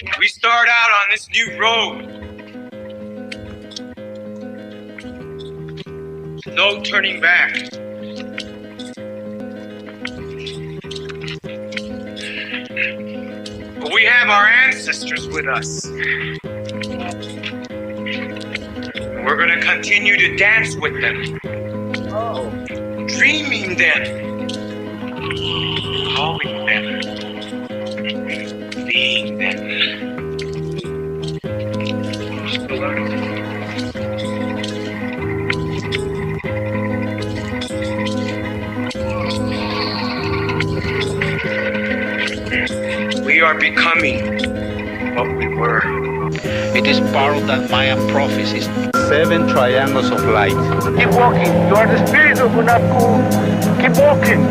We start out on this new road. No turning back. But we have our ancestors with us. We're going to continue to dance with them. Dreaming them. Calling them. Seeing them. We are becoming what we were. It is part of that Mayan prophecies. 7 triangles of light. Keep walking. You are the spirit of Unapku. Keep walking.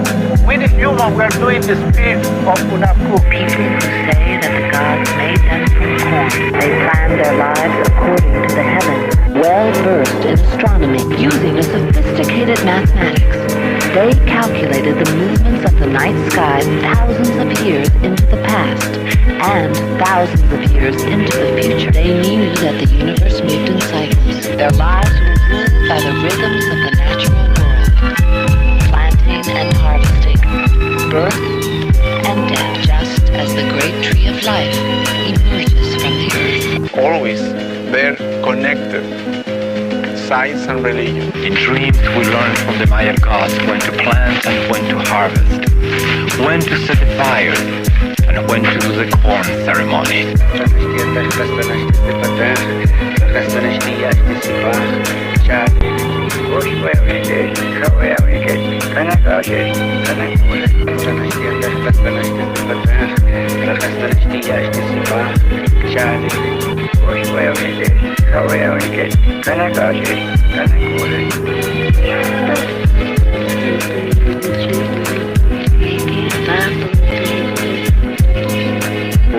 We the human, we are doing the spirit of Unapku. People who say that the gods made them from corn. They planned their lives according to the heavens. Well versed in astronomy, using a sophisticated mathematics, they calculated the movements of the night sky thousands of years into the past and thousands of years into the future. They knew that the universe moved in cycles. Their lives were ruled by the rhythms of the natural world, planting and harvesting, birth and death, just as the great tree of life emerges from the earth. Always they're connected. Science and religion. In dreams, we learn from the Maya gods when to plant and when to harvest, when to set the fire, and when to do the corn ceremony.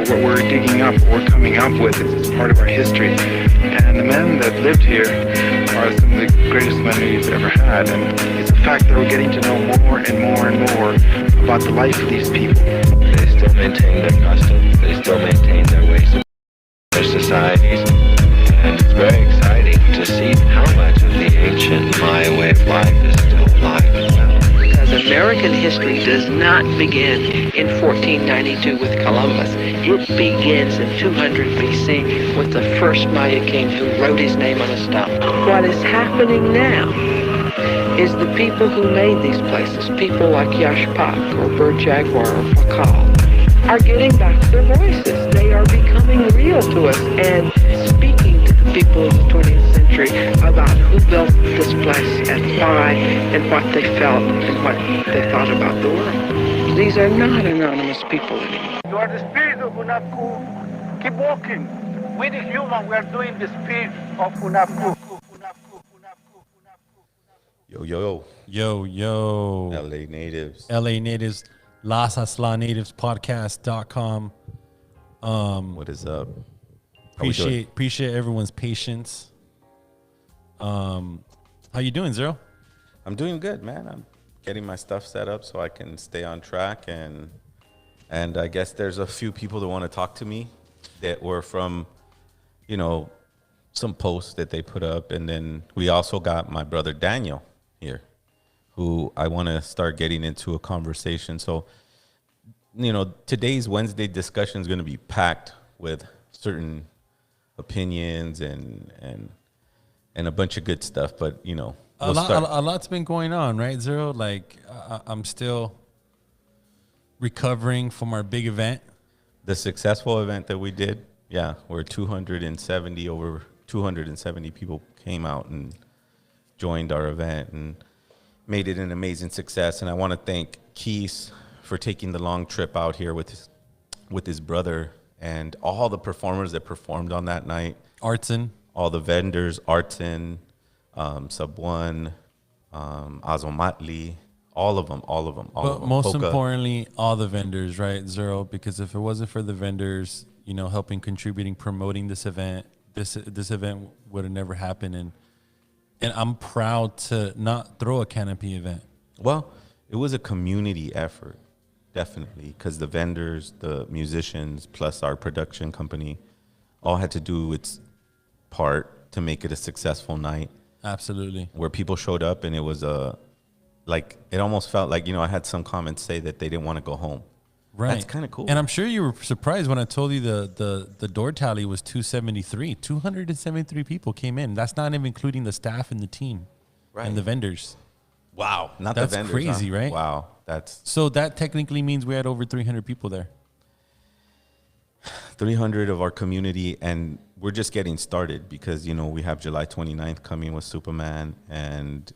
What we're digging up, what we're coming up with is part of our history. And the men that lived here are some of the greatest men we've ever had. And it's a fact that we're getting to know more and more and more about the life of these people. They still maintain their customs, they still maintain their ways of their societies. And it's very exciting to see how much of the ancient Maya way of life is still alive and well. Because American history does not begin in 1492 with Columbus. It begins in 200 BC with the first Maya king who wrote his name on a stone. What is happening now is the people who made these places, people like Yashpak or Bird Jaguar or Fakal, are getting back their voices. They are becoming real to us and speaking to the people of the 20th century about who built this place and why and what they felt and what they thought about the world. These are not anonymous people anymore. You are the spirit of Unapku. Keep walking. We the human, we are doing the spirit of Unapku. Yo, yo. Yo, yo. LA natives. LA natives. Las Asla Natives Podcast.com. What is up? Appreciate everyone's patience. How you doing, Zero? I'm doing good, man. I'm getting my stuff set up so I can stay on track, and I guess there's a few people that want to talk to me that were from, you know, some posts that they put up, and then we also got my brother Daniel here, who I want to start getting into a conversation. So, you know, today's Wednesday discussion is going to be packed with certain opinions and a bunch of good stuff. But, you know, a lot's been going on, right, Zero? Like, I'm still recovering from our big event. The successful event that we did, yeah, where 270 people came out and joined our event and made it an amazing success. And I want to thank Keith for taking the long trip out here with his brother and all the performers that performed on that night. Artson. All the vendors, Artson, Sub One, Azomatli, all of them. But most importantly, all the vendors, right, Zero? Because if it wasn't for the vendors, you know, helping, contributing, promoting this event, this event would have never happened. And I'm proud to not throw a canopy event. Well, it was a community effort. definitely, because the vendors, the musicians, plus our production company, all had to do its part to make it a successful night. Absolutely. Where people showed up and it was like it almost felt like, I had some comments say that they didn't want to go home. Right. That's kind of cool. And I'm sure you were surprised when I told you the door tally was 273. 273 people came in. That's not even including the staff and the team and the vendors. Wow. Not That's the vendors. crazy, huh? right? Wow. So that technically means we had over 300 people there. 300 of our community, and we're just getting started because, we have July 29th coming with Superman, and,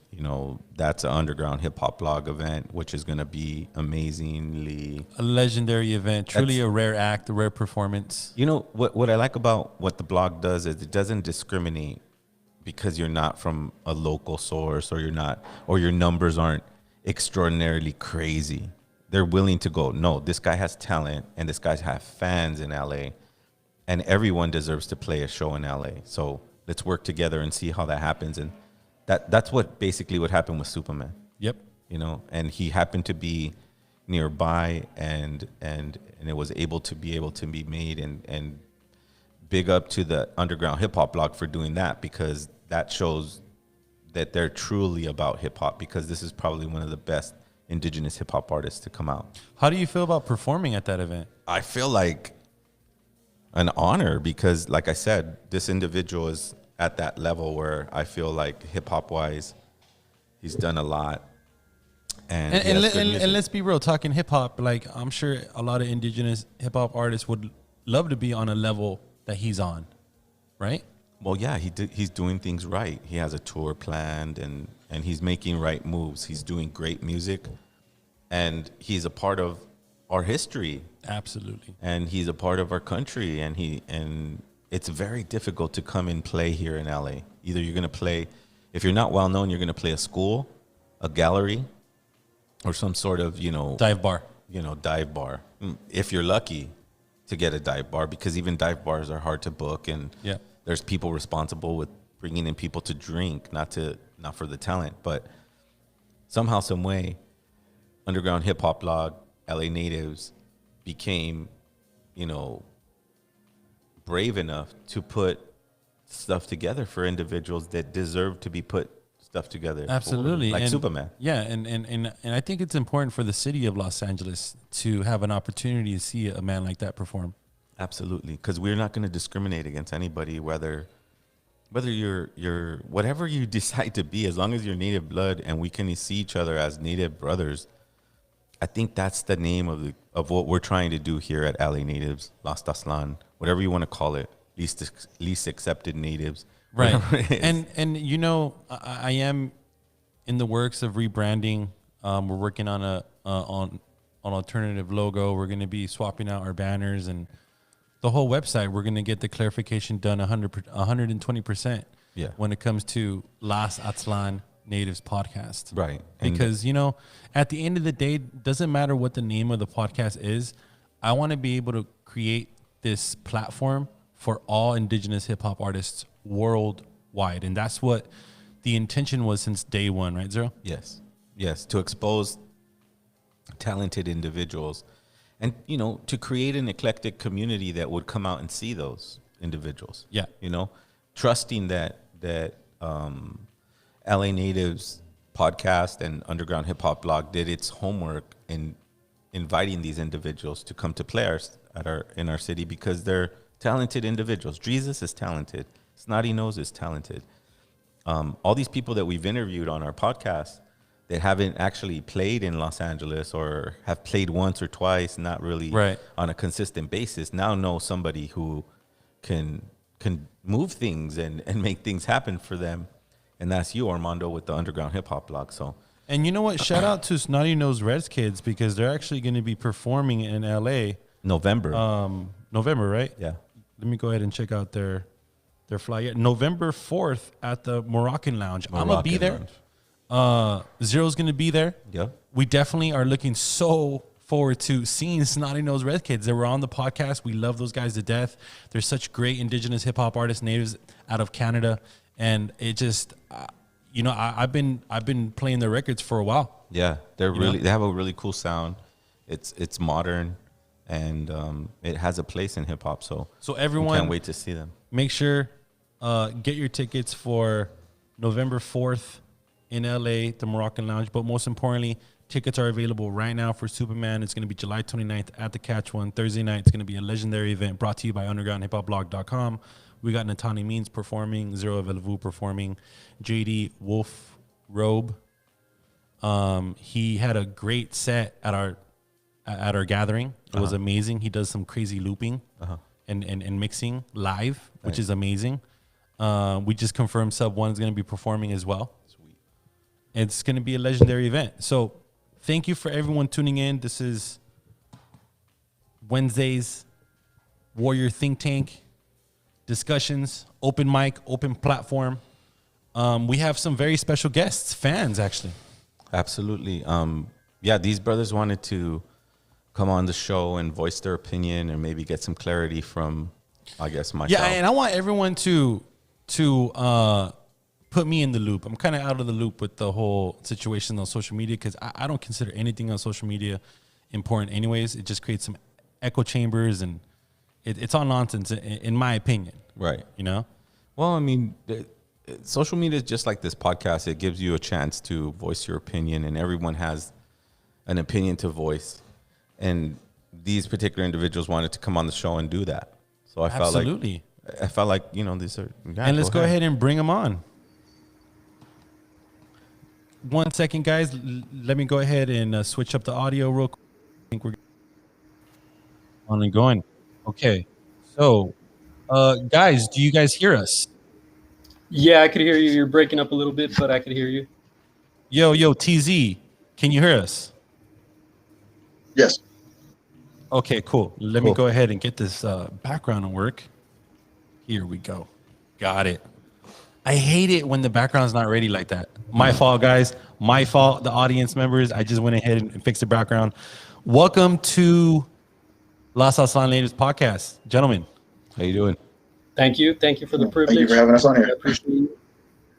that's an underground hip hop blog event, which is going to be amazingly a legendary event, truly a rare act, a rare performance. What I like about what the blog does is it doesn't discriminate because you're not from a local source or your numbers aren't extraordinarily crazy. They're willing to go, no, this guy has talent and this guy has fans in LA and everyone deserves to play a show in LA. So let's work together and see how that happens. And that's what basically what happened with Superman. Yep. And he happened to be nearby and it was able to be made, and big up to the underground hip hop blog for doing that, because that shows that they're truly about hip hop, because this is probably one of the best indigenous hip hop artists to come out. How do you feel about performing at that event? I feel like an honor because, like I said, this individual is at that level where I feel like hip hop wise, he's done a lot. And let's be real, talking hip hop, like I'm sure a lot of indigenous hip hop artists would love to be on a level that he's on, right? Well, yeah, he's doing things right. He has a tour planned and he's making right moves. He's doing great music and he's a part of our history. Absolutely. And he's a part of our country, and it's very difficult to come and play here in LA. Either you're going to play, if you're not well known, you're going to play a school, a gallery, or some sort of, dive bar. Dive bar. If you're lucky to get a dive bar, because even dive bars are hard to book, and there's people responsible with bringing in people to drink, not for the talent, but somehow, some way, underground hip hop blog, LA Natives became, brave enough to put stuff together for individuals that deserve to be put stuff together. Absolutely. Like Superman. Yeah. And I think it's important for the city of Los Angeles to have an opportunity to see a man like that perform. Absolutely. Because we're not going to discriminate against anybody, whether you're whatever you decide to be, as long as you're native blood and we can see each other as native brothers. I think that's the name of what we're trying to do here at LA Natives, Las Taslan, whatever you want to call it, least accepted natives. Right. And I am in the works of rebranding. We're working on an alternative logo. We're going to be swapping out our banners and the whole website. We're going to get the clarification done 120%. Yeah. When it comes to Las Atlan Natives podcast. Right. Because, at the end of the day, doesn't matter what the name of the podcast is. I want to be able to create this platform for all indigenous hip hop artists worldwide. And that's what the intention was since day one, right, Zero? Yes. Yes. To expose talented individuals and, to create an eclectic community that would come out and see those individuals. Yeah. Trusting that LA Natives podcast and underground hip hop blog did its homework in inviting these individuals to come to play in our city, because they're talented individuals. Jesus is talented. Snotty Nose is talented. All these people that we've interviewed on our podcast that haven't actually played in Los Angeles or have played once or twice, not really on a consistent basis, now know somebody who can move things and make things happen for them. And that's you, Armando, with the underground hip hop blog. So, and you know what? Shout out to Snotty Nose Reds Kids, because they're actually going to be performing in LA November, right? Yeah. Let me go ahead and check out their flyer. November 4th at the Moroccan Lounge. I'm gonna be there. Zero's gonna be there. Yeah. We definitely are looking so forward to seeing Snotty Nose Red Kids. They were on the podcast. We love those guys to death. They're such great indigenous hip hop artists, natives out of Canada. And it just, I've been playing their records for a while. Yeah, they have a really cool sound, it's modern, and it has a place in hip hop. So everyone, can't wait to see them. Make sure get your tickets for November 4th in LA, the Moroccan Lounge. But most importantly, tickets are available right now for Superman. It's going to be July 29th at the Catch One. Thursday night, it's going to be a legendary event brought to you by undergroundhiphopblog.com. We got Natani Means performing, Zero of El Vuh performing, JD Wolf Robe. He had a great set at our gathering. It was amazing. He does some crazy looping and mixing live, which is amazing. We just confirmed Sub One is going to be performing as well. Sweet. It's going to be a legendary event. So thank you for everyone tuning in. This is Wednesday's Warrior Think Tank discussions, open mic, open platform. We have some very special guests, fans actually. Absolutely. Yeah, these brothers wanted to come on the show and voice their opinion and maybe get some clarity from, I guess, myself. Yeah, and I want everyone to put me in the loop. I'm kind of out of the loop with the whole situation on social media because I don't consider anything on social media important anyways. It just creates some echo chambers and it's all nonsense in my opinion. Right. You know? Well, I mean, social media is just like this podcast. It gives you a chance to voice your opinion, and everyone has an opinion to voice. And these particular individuals wanted to come on the show and do that. So I felt like, you know, these are. Yeah, and let's go ahead and bring them on. 1 second, guys. Let me go ahead and switch up the audio real quick. I think we're on and going. Okay. So, guys, do you guys hear us? Yeah, I could hear you. You're breaking up a little bit, but I could hear you. Yo, TZ, can you hear us? Yes. Okay, cool. Let me go ahead and get this background to work. Here we go. Got it. I hate it when the background's not ready like that. My fault, guys. My fault, the audience members. I just went ahead and fixed the background. Welcome to Las Aslan Natives podcast. Gentlemen, how you doing? Thank you. Thank you for the privilege. Thank you for having us on here. I appreciate it.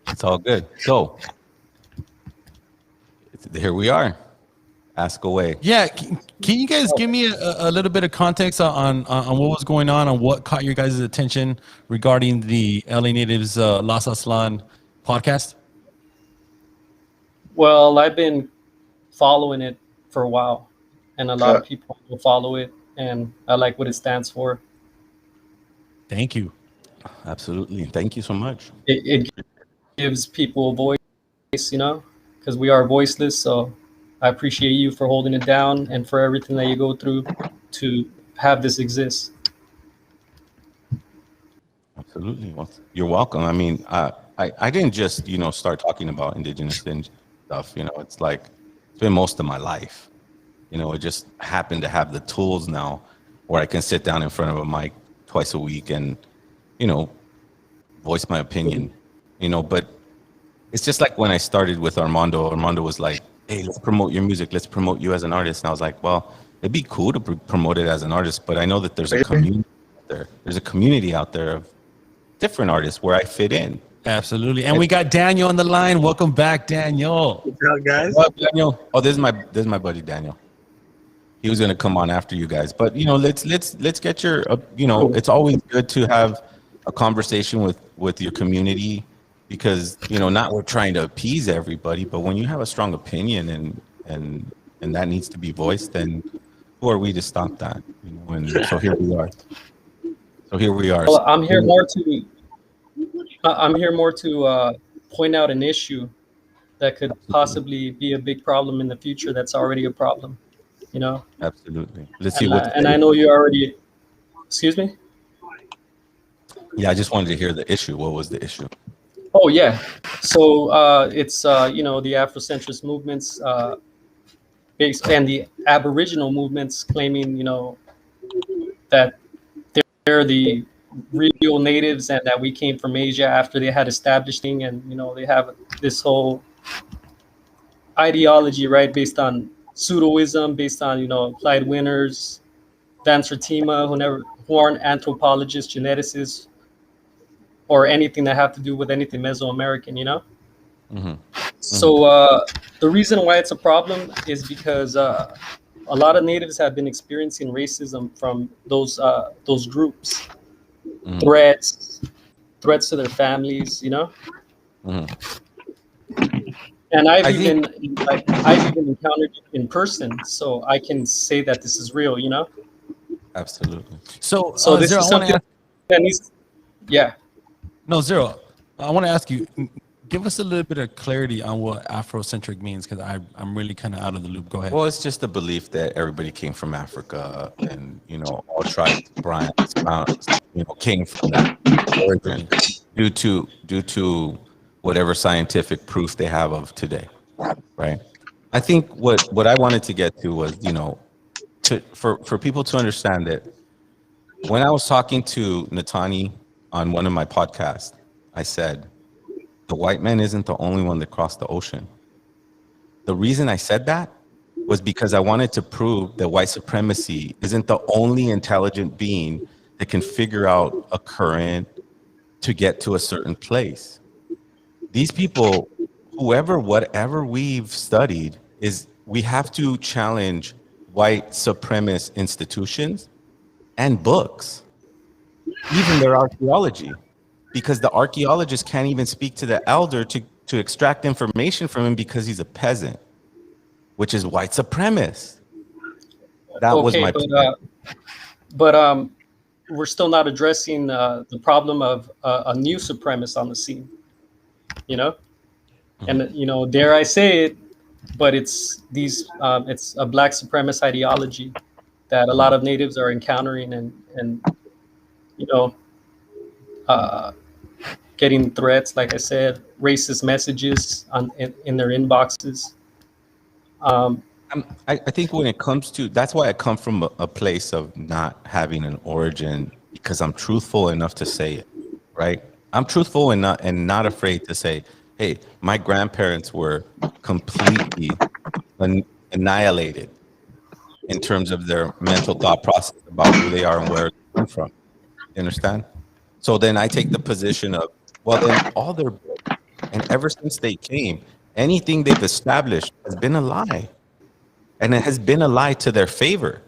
It's all good. So, here we are. Ask away. Yeah, can you guys give me a little bit of context on what was going on what caught your guys' attention regarding the LA Natives Las Aslan podcast? Well, I've been following it for a while, and a lot of people will follow it, and I like what it stands for. Thank you. Absolutely. Thank you so much. It gives people a voice, you know, because we are voiceless, so I appreciate you for holding it down and for everything that you go through to have this exist. Absolutely. Well, you're welcome. I mean, I didn't just, you know, start talking about indigenous stuff. You know, it's been most of my life. You know, it just happened to have the tools now where I can sit down in front of a mic twice a week and, you know, voice my opinion, you know, but it's just like when I started with Armando was like, hey, let's promote your music. Let's promote you as an artist. And I was like, well, it'd be cool to promote it as an artist, but I know that there's a community out there. There's a community out there of different artists where I fit in. Absolutely. And we got Daniel on the line. Welcome back, Daniel. What's up, guys? What's up, Daniel? Oh, this is my buddy, Daniel. He was going to come on after you guys, but you know, let's get your, you know, it's always good to have a conversation with your community because, you know, not we're trying to appease everybody, but when you have a strong opinion and that needs to be voiced, then who are we to stop that? You know, and so here we are. Well, I'm here more to point out an issue that could possibly be a big problem in the future. That's already a problem, you know? Absolutely. Let's see what. And I know you already. Excuse me. Yeah, I just wanted to hear the issue. What was the issue? Oh yeah. So it's you know, the Afrocentrist movements, based and the Aboriginal movements claiming, you know, that they're the real natives and that we came from Asia after they had establishing, and you know, they have this whole ideology, right, based on pseudoism, based on, you know, Clyde Winners, Dan Sertima, who aren't anthropologists, geneticists, or anything that have to do with anything Mesoamerican, you know? Mm-hmm. So the reason why it's a problem is because a lot of natives have been experiencing racism from those groups, threats to their families, you know. And I've even encountered it in person, so I can say that this is real, you know. Absolutely. So, This Zero, is I want to something ask. that needs, yeah. No, Zero. I want to ask you. Give us a little bit of clarity on what Afrocentric means, because I'm really kind of out of the loop. Go ahead. Well, it's just the belief that everybody came from Africa, and all tribes, came from that origin due to whatever scientific proof they have of today, right? I think what I wanted to get to was, for people to understand that when I was talking to Natani on one of my podcasts, I said, the white man isn't the only one that crossed the ocean. The reason I said that was because I wanted to prove that white supremacy isn't the only intelligent being that can figure out a current to get to a certain place. These people, whatever we've studied, is we have to challenge white supremacist institutions and books, even their archaeology, because the archaeologist can't even speak to the elder to extract information from him because he's a peasant, which is white supremacist. That was my point. But we're still not addressing the problem of a new supremacist on the scene, you know. And dare I say it, but it's it's a black supremacist ideology that a lot of natives are encountering, and getting threats, like I said, racist messages in their inboxes. I think when it comes to, that's why I come from a place of not having an origin, because I'm truthful enough to say it, right? I'm truthful and not afraid to say, hey, my grandparents were completely annihilated in terms of their mental thought process about who they are and where they come from. You understand? So then I take the position of, well, then all their books, and ever since they came, anything they've established has been a lie. And it has been a lie to their favor.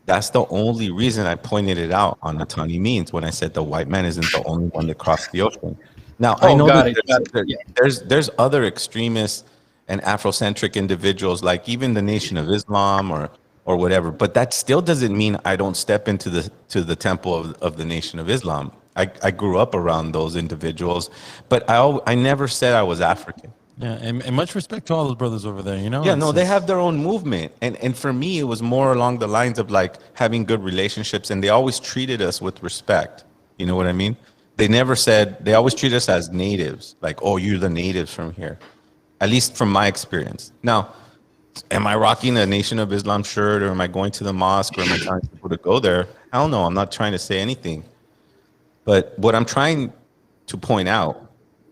That's the only reason I pointed it out on Natani Means when I said the white man isn't the only one that crossed the ocean. Now, I know that there's other extremists and Afrocentric individuals, like even the Nation of Islam or whatever, but that still doesn't mean I don't step into the temple of the Nation of Islam. I grew up around those individuals, but I never said I was African. Yeah, and much respect to all those brothers over there, Yeah, no, they have their own movement. And for me, it was more along the lines of like having good relationships, and they always treated us with respect. You know what I mean? They never said, they always treat us as natives, like, oh, you're the natives from here, at least from my experience. Now, am I rocking a Nation of Islam shirt, or am I going to the mosque, or am I telling people to go there? Hell no, I'm not trying to say anything. But what I'm trying to point out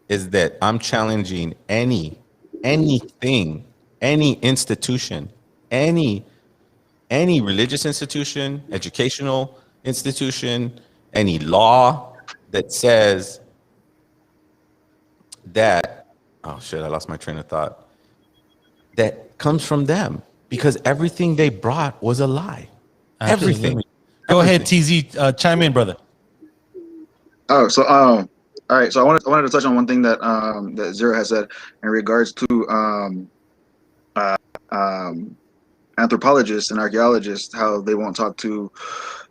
is that I'm challenging anything, any institution, any religious institution, educational institution, any law that says that, oh shit, I lost my train of thought, that comes from them, because everything they brought was a lie. Absolutely. Everything. Go ahead, TZ, chime in, brother. Oh, so all right. So I wanted to touch on one thing that that Zero has said in regards to anthropologists and archaeologists, how they won't talk to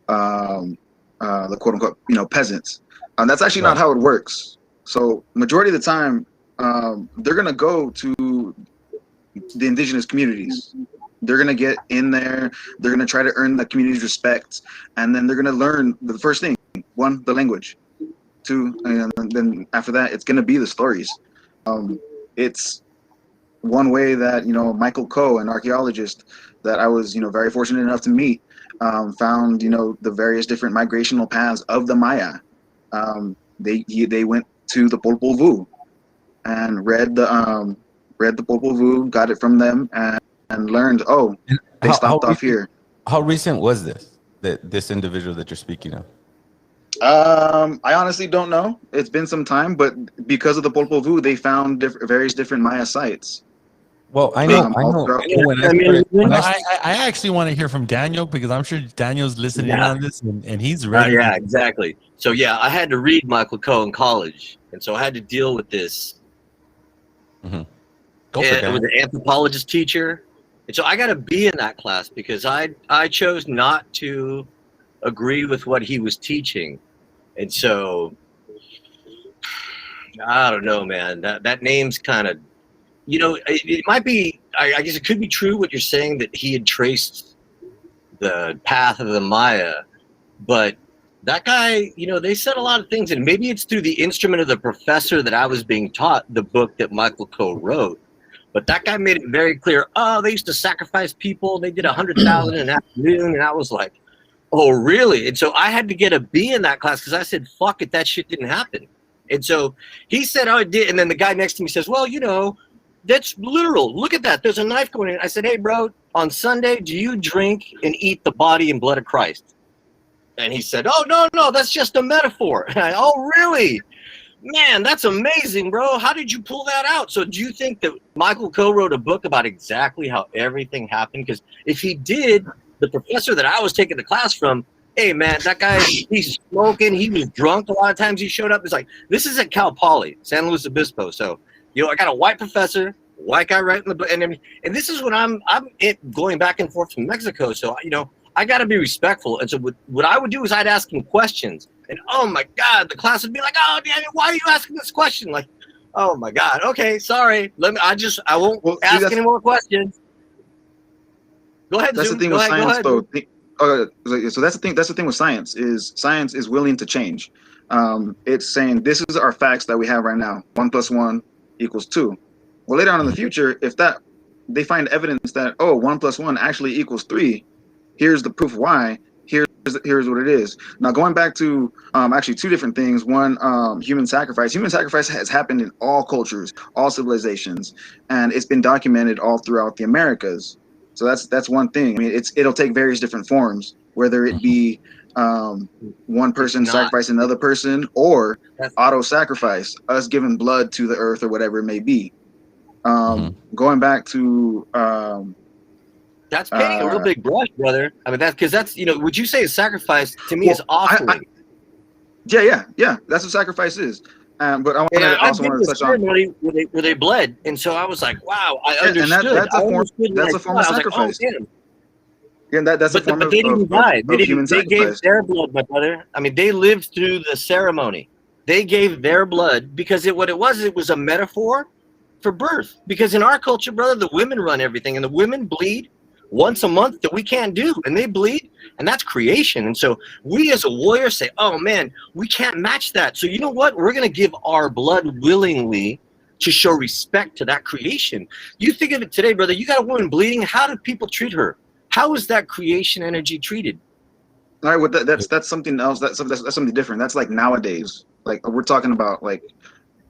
the quote unquote peasants. That's actually not how it works. So majority of the time, they're gonna go to the indigenous communities. They're gonna get in there. They're gonna try to earn the community's respect, and then they're gonna learn the first thing: one, the language; two, and then after that, it's gonna be the stories. It's one way that Michael Coe, an archaeologist that I was very fortunate enough to meet, found the various different migrational paths of the Maya. They went to the Popol Vuh and read the Popol Vuh, got it from them, and learned. Oh, they stopped off here. How recent was this individual that you're speaking of? I honestly don't know. It's been some time, but because of the Popol Vuh, they found various different Maya sites. Well, I know. throughout- I actually want to hear from Daniel because I'm sure Daniel's listening in on this and he's ready. Yeah, exactly. So yeah, I had to read Michael Coe in college, and so I had to deal with this. Mm-hmm. It was an anthropologist teacher, and so I got to be in that class because I chose not to agree with what he was teaching, and so I don't know, man. That name's kind of, it might be. I guess it could be true what you're saying, that he had traced the path of the Maya, but that guy, they said a lot of things, and maybe it's through the instrument of the professor that I was being taught the book that Michael Coe wrote. But that guy made it very clear. Oh, they used to sacrifice people. They did 100,000 in an afternoon, and I was like, oh, really? And so I had to get a B in that class because I said, fuck it, that shit didn't happen. And so he said, oh, it did. And then the guy next to me says, well, that's literal. Look at that. There's a knife going in. I said, hey, bro, on Sunday, do you drink and eat the body and blood of Christ? And he said, oh, no, that's just a metaphor. And oh, really? Man, that's amazing, bro. How did you pull that out? So do you think that Michael Coe wrote a book about exactly how everything happened? Because if he did, the professor that I was taking the class from, hey, man, that guy, he's smoking. He was drunk. A lot of times he showed up. It's like, this is at Cal Poly, San Luis Obispo. So, I got a white professor, white guy right in the book. And this is when I'm going back and forth from Mexico. So, I got to be respectful. And so what I would do is I'd ask him questions. And, oh, my God, the class would be like, oh, Daniel, why are you asking this question? Like, oh, my God. Okay, sorry. I won't ask any more questions. Go ahead, That's Zoom. the thing Go with ahead, science, though. So that's the thing. That's the thing with science is science is willing to change. It's saying this is our facts that we have right now. 1 + 1 = 2. Well, later on in the future, if they find evidence that 1 + 1 actually equals 3, here's the proof why. Here's what it is. Now going back to actually two different things. One, human sacrifice. Human sacrifice has happened in all cultures, all civilizations, and it's been documented all throughout the Americas. So that's one thing. I mean, it'll take various different forms, whether it be one person sacrificing another person, or auto sacrifice, us giving blood to the earth or whatever it may be. Going back to that's painting a real big brush, brother. I mean, that's would you say a sacrifice to me is offering? Yeah. That's what sacrifice is. But I also want to touch on where they bled, and so I was like, wow, I understood. And that's a form of sacrifice. That's a form of human sacrifice. They gave their blood, my brother. I mean, they lived through the ceremony. They gave their blood because it was a metaphor for birth. Because in our culture, brother, the women run everything, and the women bleed once a month that we can't do, and they bleed, and that's creation. And so we as a warrior say, oh man, we can't match that. So you know what? We're going to give our blood willingly to show respect to that creation. You think of it today, brother, you got a woman bleeding. How do people treat her? How is that creation energy treated? All right, well, that's something else. That's something different. That's like nowadays. Like we're talking about like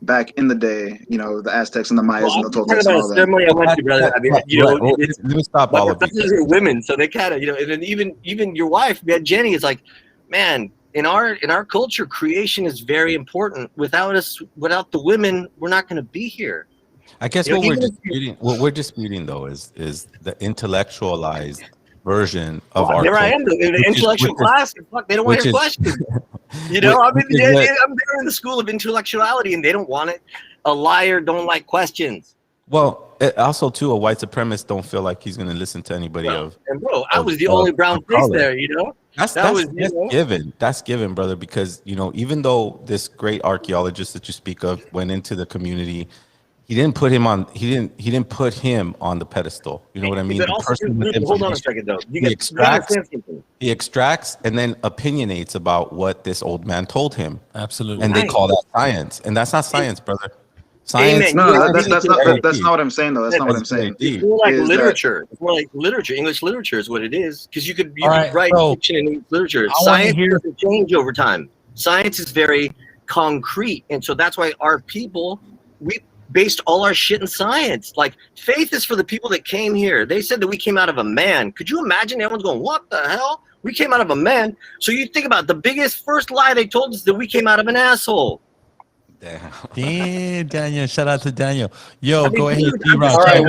back in the day, the Aztecs and the Mayas and the Toltecs and all that. Ceremony I went to, brother. I mean, let me stop all of this. These are women, so they kind of, and then even your wife, Jenny, is like, man, in our culture, creation is very important. Without the women, we're not going to be here. I guess what we're disputing though is the intellectualized version of our there culture. I am, the intellectual class. Fuck, they don't want your questions. I'm there in the school of intellectuality, and they don't want it. A liar don't like questions. Well, also too, a white supremacist don't feel like he's going to listen to anybody I was the only brown face there. That's given. That's given, brother. Because even though this great archaeologist that you speak of went into the community, he didn't put him on. He didn't put him on the pedestal. You know what I mean? Hold on a second, though. He extracts and then opinionates about what this old man told him. Absolutely. And they call that science, and that's not science, brother. Science. No, that's not what I'm saying, though. That's not what I'm saying. It's more like literature. It's more like literature. English literature is what it is, because you could write fiction in English literature. Science doesn't change over time. Science is very concrete, and so that's why our people we based all our shit in science. Like, faith is for the people that came here. They said that we came out of a man. Could you imagine? Everyone's going, what the hell? We came out of a man. So you think about the biggest first lie they told us, that we came out of an asshole. Damn, Daniel. Shout out to Daniel. Yo, go ahead, dude, G-Rod. All right,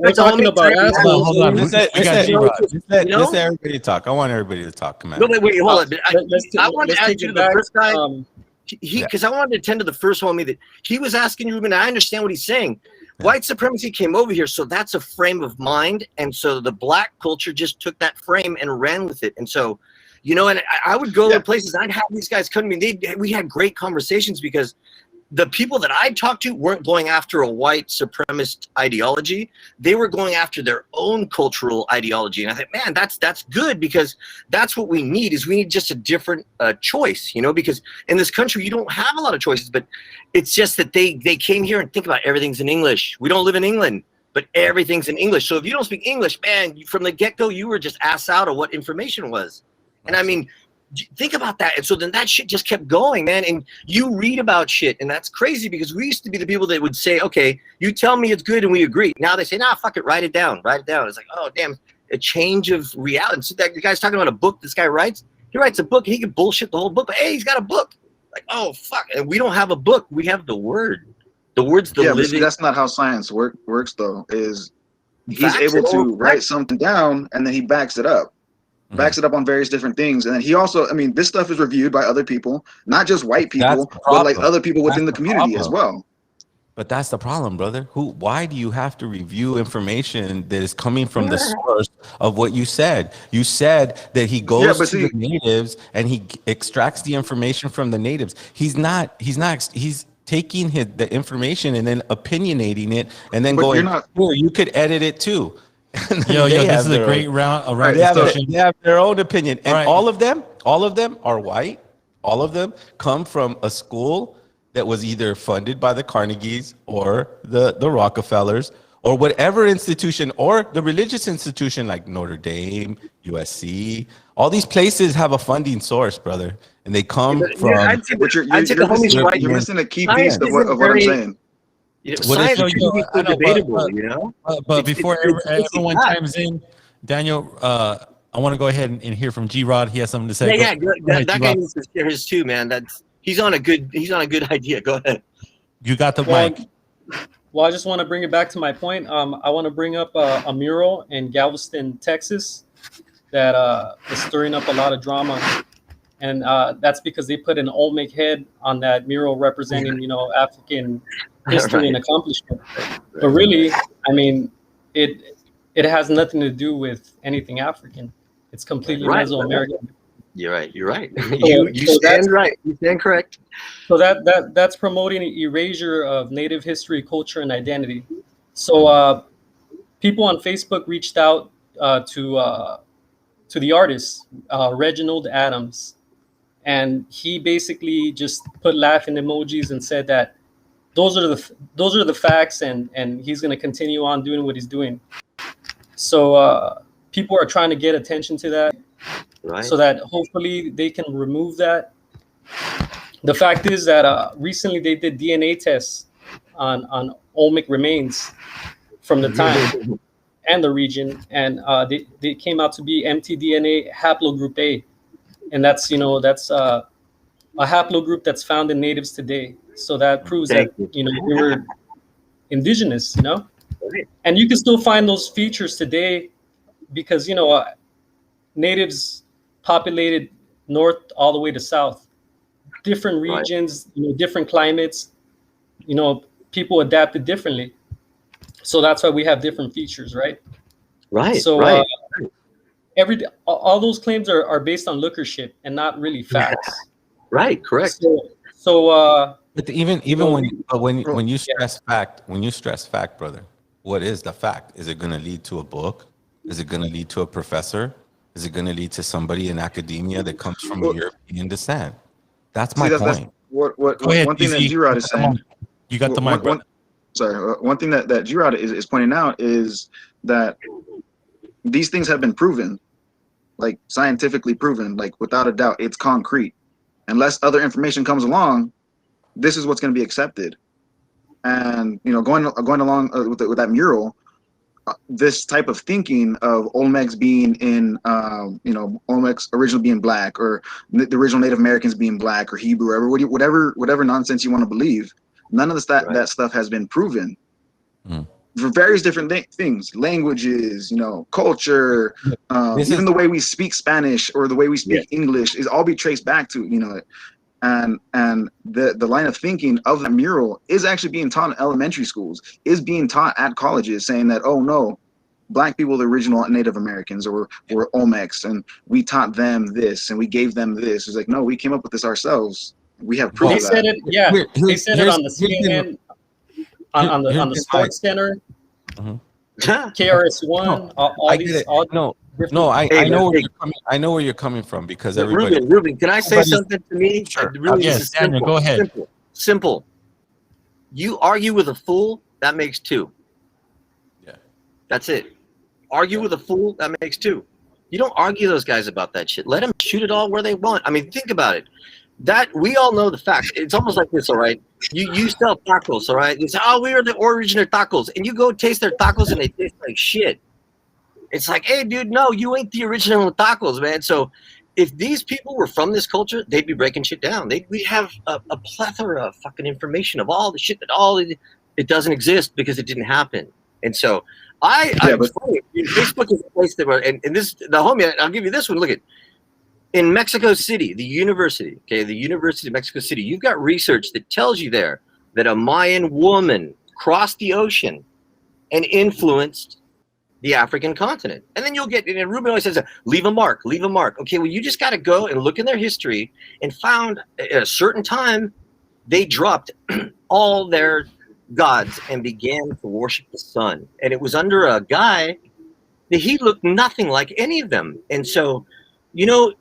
We're talking about assholes. hold on. We got G-Rod. Let's let everybody talk. I want everybody to talk, man. No, wait, hold on. I wanted let's to add take to it the back. first guy. Because I wanted to attend to the first one. That he was asking Ruben. I understand what he's saying. White supremacy came over here, so that's a frame of mind, and so the black culture just took that frame and ran with it. And so, you know, and I would go to places. I'd have these guys come to me. We had great conversations because the people that I talked to weren't going after a white supremacist ideology. They were going after their own cultural ideology. And I thought, man, that's good, because that's what we need. Is we need just a different choice, you know, because in this country, you don't have a lot of choices, but it's just that they came here and think about everything's in English. We don't live in England, but everything's in English. So if you don't speak English, man, from the get-go, you were just ass out of what information was. And I mean, think about that. And so then that shit just kept going, man. And you read about shit, and that's crazy, because we used to be the people that would say, okay, you tell me it's good and we agree. Now they say, nah, fuck it, write it down. It's like, oh, damn, a change of reality. So that the guy's talking about a book this guy writes. He writes a book. He can bullshit the whole book, but hey, he's got a book. Like, oh, fuck. And we don't have a book. We have the word. The word's the living. But see, that's not how science works, though. Is he's able to write something down, and then he backs it up. Backs it up on various different things. And then he also, I mean, this stuff is reviewed by other people, not just white people, but like other people within the community as well. But that's the problem, brother. Why do you have to review information that is coming from the source of what you said? You said that he goes to the natives and he extracts the information from the natives. He's taking the information and then opinionating it and then going, you could edit it too. Yo, this is a great round discussion. They have their own opinion, and all of them are white. All of them come from a school that was either funded by the Carnegies or the Rockefellers or whatever institution, or the religious institution like Notre Dame, USC. All these places have a funding source, brother, and they come from. You're missing a key piece of what I'm saying. Science can be so debatable, you know. But before everyone chimes in, Daniel, I want to go ahead and hear from G-Rod. He has something to say. That guy needs to share his too, man. He's on a good idea. Go ahead. You got the mic. Well, I just want to bring it back to my point. I want to bring up a mural in Galveston, Texas, that is stirring up a lot of drama. And that's because they put an Olmec head on that mural representing, you know, African history and accomplishment. But really, I mean, it has nothing to do with anything African. It's completely Mesoamerican. You're right. You stand right. You stand correct. So that's promoting erasure of Native history, culture, and identity. So people on Facebook reached out to the artist Reginald Adams. And he basically just put laughing emojis and said that those are the facts, and he's going to continue on doing what he's doing. So people are trying to get attention to that, so that hopefully they can remove that. The fact is that recently they did DNA tests on Olmec remains from the time and the region, and they came out to be mtDNA haplogroup A. And that's a haplogroup that's found in natives today. So that proves that we were indigenous, you know. And you can still find those features today because natives populated north all the way to south. Different regions, different climates. People adapted differently. So that's why we have different features, right? Right. So all those claims are based on lookership and not really facts. Right. Correct. So but even when you stress fact, brother, what is the fact? Is it going to lead to a book? Is it going to lead to a professor? Is it going to lead to somebody in academia that comes from a European descent? That's my point. One thing that G-Rod is saying. You got the mic. One thing that G-Rod is pointing out is that these things have been proven, like scientifically proven, like without a doubt, it's concrete. Unless other information comes along, this is what's going to be accepted. And going along with that mural, this type of thinking of Olmecs being in, Olmecs originally being black, or the original Native Americans being black or Hebrew, or whatever nonsense you want to believe. None of that stuff has been proven for various different things, languages, culture, even the way we speak Spanish or the way we speak English is all be traced back to, and the line of thinking of the mural is actually being taught in elementary schools, is being taught at colleges, saying that, oh no, black people are the original Native Americans, or were Olmecs, and we taught them this and we gave them this. It's like, no, we came up with this ourselves. We have proof of that. Said it, they said it on the CNN, on the Sports Center, KRS-One. I know where you're coming from, because everybody. Ruben, can I say something to me? Sure. Really, yes, Daniel, go ahead. Simple. You argue with a fool, that makes two. Yeah. That's it. Argue with a fool, that makes two. You don't argue those guys about that shit. Let them shoot it all where they want. I mean, think about it. That we all know the facts. It's almost like this, all right? You sell tacos, all right? You say, oh, we are the origin of tacos, and you go taste their tacos and they taste like shit. It's like, hey, dude, no, you ain't the original tacos, man. So if these people were from this culture, they'd be breaking shit down. We have a plethora of fucking information of all the shit that it doesn't exist because it didn't happen. And so Facebook is a place that, and this, the homie, I'll give you this one. Look at, in Mexico City, the University of Mexico City, you've got research that tells you there that a Mayan woman crossed the ocean and influenced the African continent. And then you'll get, and Ruben always says, leave a mark. Okay, well, you just got to go and look in their history and found at a certain time, they dropped all their gods and began to worship the sun. And it was under a guy that he looked nothing like any of them. And so, you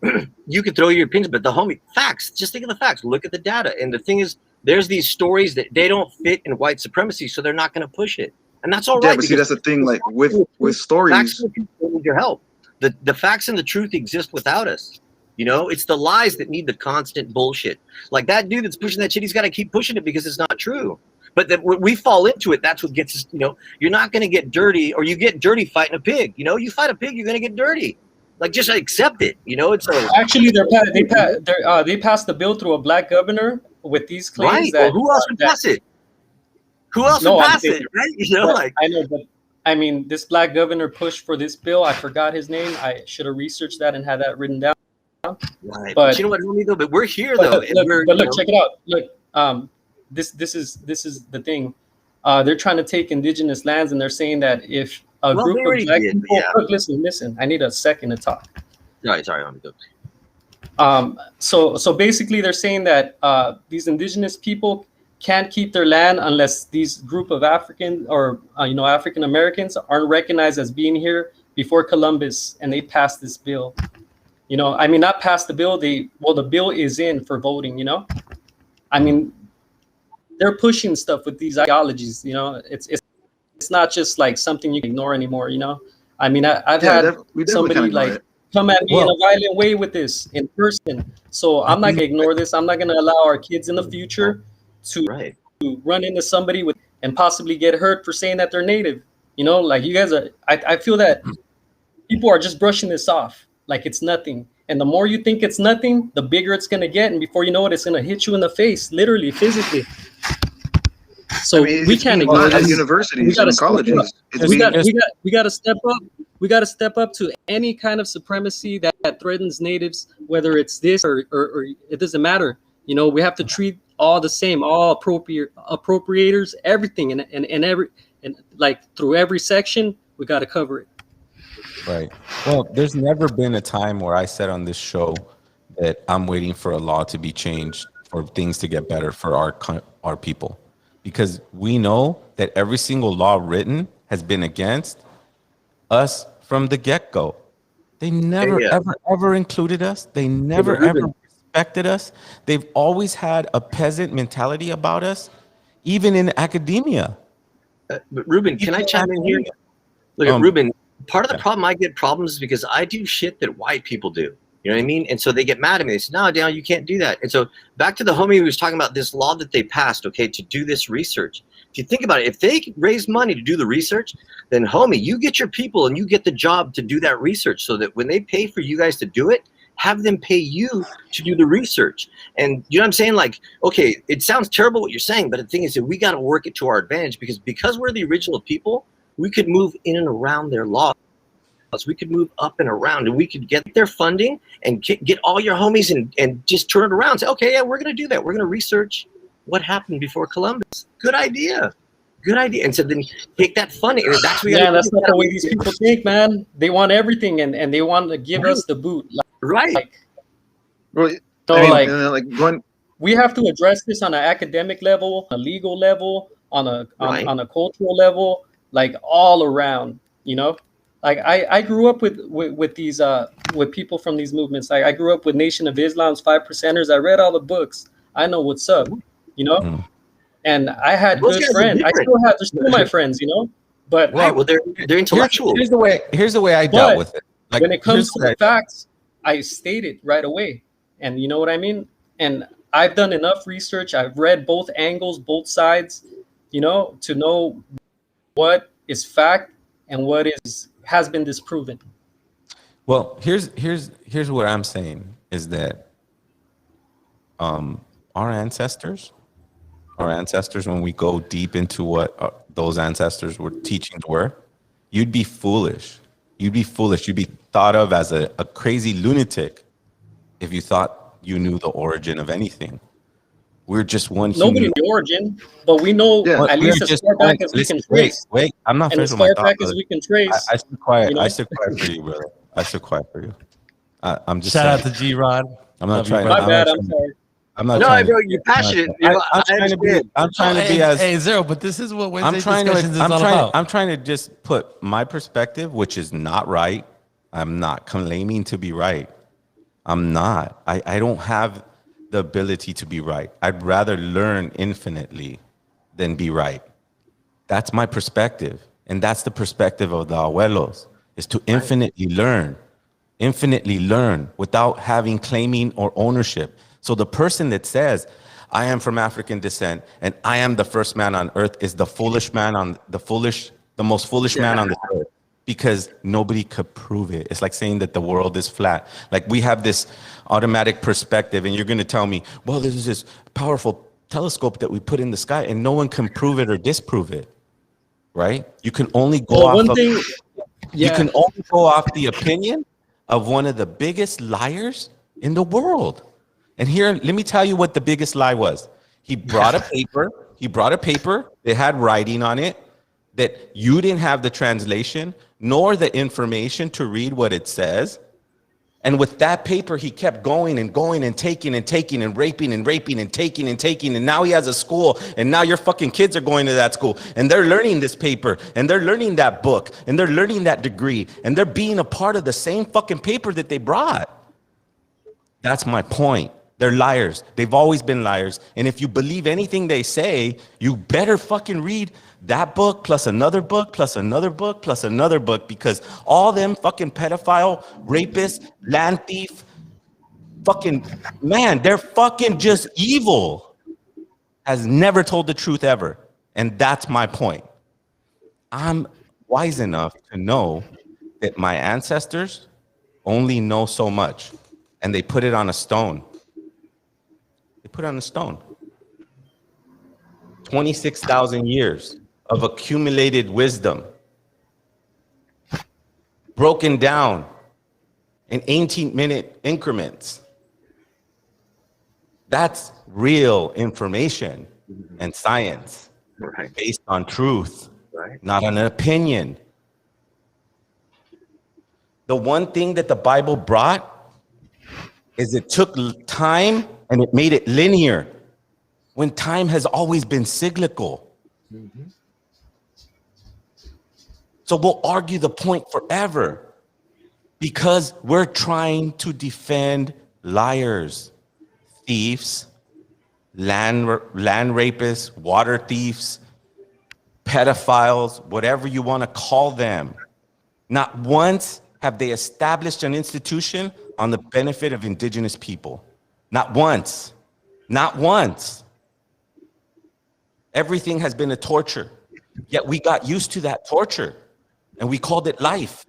could throw your opinions, but the homie, facts, just think of the facts, look at the data. And the thing is, there's these stories that they don't fit in white supremacy, so they're not going to push it. And that's all right. Yeah, but see, that's the thing, like with stories. Facts need your help. The facts and the truth exist without us. It's the lies that need the constant bullshit. Like that dude that's pushing that shit, he's got to keep pushing it because it's not true. But that when we fall into it, that's what gets us, you're not going to get dirty, or you get dirty fighting a pig. You fight a pig, you're going to get dirty. Like, just accept it. It's actually they passed the bill through a black governor with these claims. Right. That who else would pass it? Who else would pass it? Right. I know, but I mean, this black governor pushed for this bill. I forgot his name. I should have researched that and had that written down. Right. But you know what, homie, though? But we're here though. Look, check it out. Look, this is the thing. They're trying to take indigenous lands, and they're saying that if a group of black people, look, listen, I need a second to talk. Sorry, homie. So basically, they're saying that these indigenous people can't keep their land unless these group of African or African Americans aren't recognized as being here before Columbus, and they passed this bill. I mean, not passed the bill. The bill is in for voting. I mean, they're pushing stuff with these ideologies. It's not just like something you can ignore anymore. I mean, I've had somebody like come at me in a violent way with this in person. So I'm not gonna ignore this. I'm not gonna allow our kids in the future to run into somebody and possibly get hurt for saying that they're native. Like you guys are. I feel that people are just brushing this off like it's nothing. And the more you think it's nothing, the bigger it's gonna get. And before you know it, it's gonna hit you in the face, literally, physically. So we can't ignore this. At universities and colleges. We got to step up. We got to step up to any kind of supremacy that threatens natives, whether it's this or it doesn't matter. We have to treat all the same, all appropriators, everything, and like through every section, we got to cover it. Right. Well, there's never been a time where I said on this show that I'm waiting for a law to be changed or things to get better for our people. Because we know that every single law written has been against us from the get-go. They never, ever included us. They never, ever respected us. They've always had a peasant mentality about us, even in academia. But Ruben, can I chime in here? Look, Ruben, part of the problem I get problems is because I do shit that white people do. You know what I mean? And so they get mad at me. They say, no, Daniel, you can't do that. And so back to the homie who was talking about this law that they passed, okay, to do this research. if you think about it, if they raise money to do the research, then homie, you get your people and you get the job to do that research, so that when they pay for you guys to do it, have them pay you to do the research. And you know what I'm saying? Like, okay, it sounds terrible what you're saying, but the thing is that we got to work it to our advantage, because we're the original people, we could move in and around their laws. We could move up and around, and we could get their funding and get all your homies and just turn it around and say, okay, yeah, we're going to do that. We're going to research what happened before Columbus. Good idea. Good idea. And so then take that funding. And that's what that's not the way these people think, man. They want everything, and they want to give us the boot. We have to address this on an academic level, a legal level, on a cultural level, like all around, you know. Like I grew up with these with people from these movements. I grew up with Nation of Islam's 5%ers. I read all the books. I know what's up, you know. And I had good friends. They're still my friends, you know. But they're intellectual. Here's the way I dealt with it. Like, when it comes to the facts, I state it right away. And you know what I mean? And I've done enough research. I've read both angles, both sides, you know, to know what is fact and what has been disproven. Well, here's what I'm saying is that our ancestors, when we go deep into what those ancestors were teaching were, you'd be foolish. You'd be thought of as a crazy lunatic if you thought you knew the origin of anything. We're just one. Nobody knew the origin, but we know at least as far back as we can trace. Wait, I'm not finished with my thought. As far back as we can trace. I stood quiet. You know? I stood quiet for you, brother. I stood quiet for you. I'm just shout out to G-Rod. I'm not trying. My bad. I'm sorry. I'm not trying. No, bro, you're passionate. I'm trying to be as Zero, but this is what Wednesday discussions is all about. I'm trying to just put my perspective, which is not right. I'm not claiming to be right. I'm not. I don't have the ability to be right. I'd rather learn infinitely than be right. That's my perspective. And that's the perspective of the abuelos, is to infinitely learn without having claiming or ownership. So the person that says, I am from African descent and I am the first man on earth is the most foolish man on the earth, because nobody could prove it. It's like saying that the world is flat. Like, we have this automatic perspective, and you're going to tell me, well, there's this powerful telescope that we put in the sky and no one can prove it or disprove it, right? You can only go you can only go off the opinion of one of the biggest liars in the world. And here, let me tell you what the biggest lie was. He brought a paper. It had writing on it that you didn't have the translation nor the information to read what it says. And with that paper, he kept going and going and taking and taking and raping and raping and taking and taking. And now he has a school, and now your fucking kids are going to that school, and they're learning this paper, and they're learning that book, and they're learning that degree, and they're being a part of the same fucking paper that they brought. That's my point. They're liars. They've always been liars. And if you believe anything they say, you better fucking read that book plus another book plus another book plus another book, because all them fucking pedophile, rapists, land thief, fucking, man, they're fucking just evil, has never told the truth ever. And that's my point. I'm wise enough to know that my ancestors only know so much, and they put it on a stone. They put it on a stone. 26,000 years of accumulated wisdom, broken down in 18-minute increments. That's real information and science, based on truth, not on an opinion. The one thing that the Bible brought is it took time and it made it linear, when time has always been cyclical. So we'll argue the point forever because we're trying to defend liars, thieves, land rapists, water thieves, pedophiles, whatever you want to call them. Not once have they established an institution on the benefit of indigenous people. Not once. Not once. Everything has been a torture. Yet we got used to that torture and we called it life.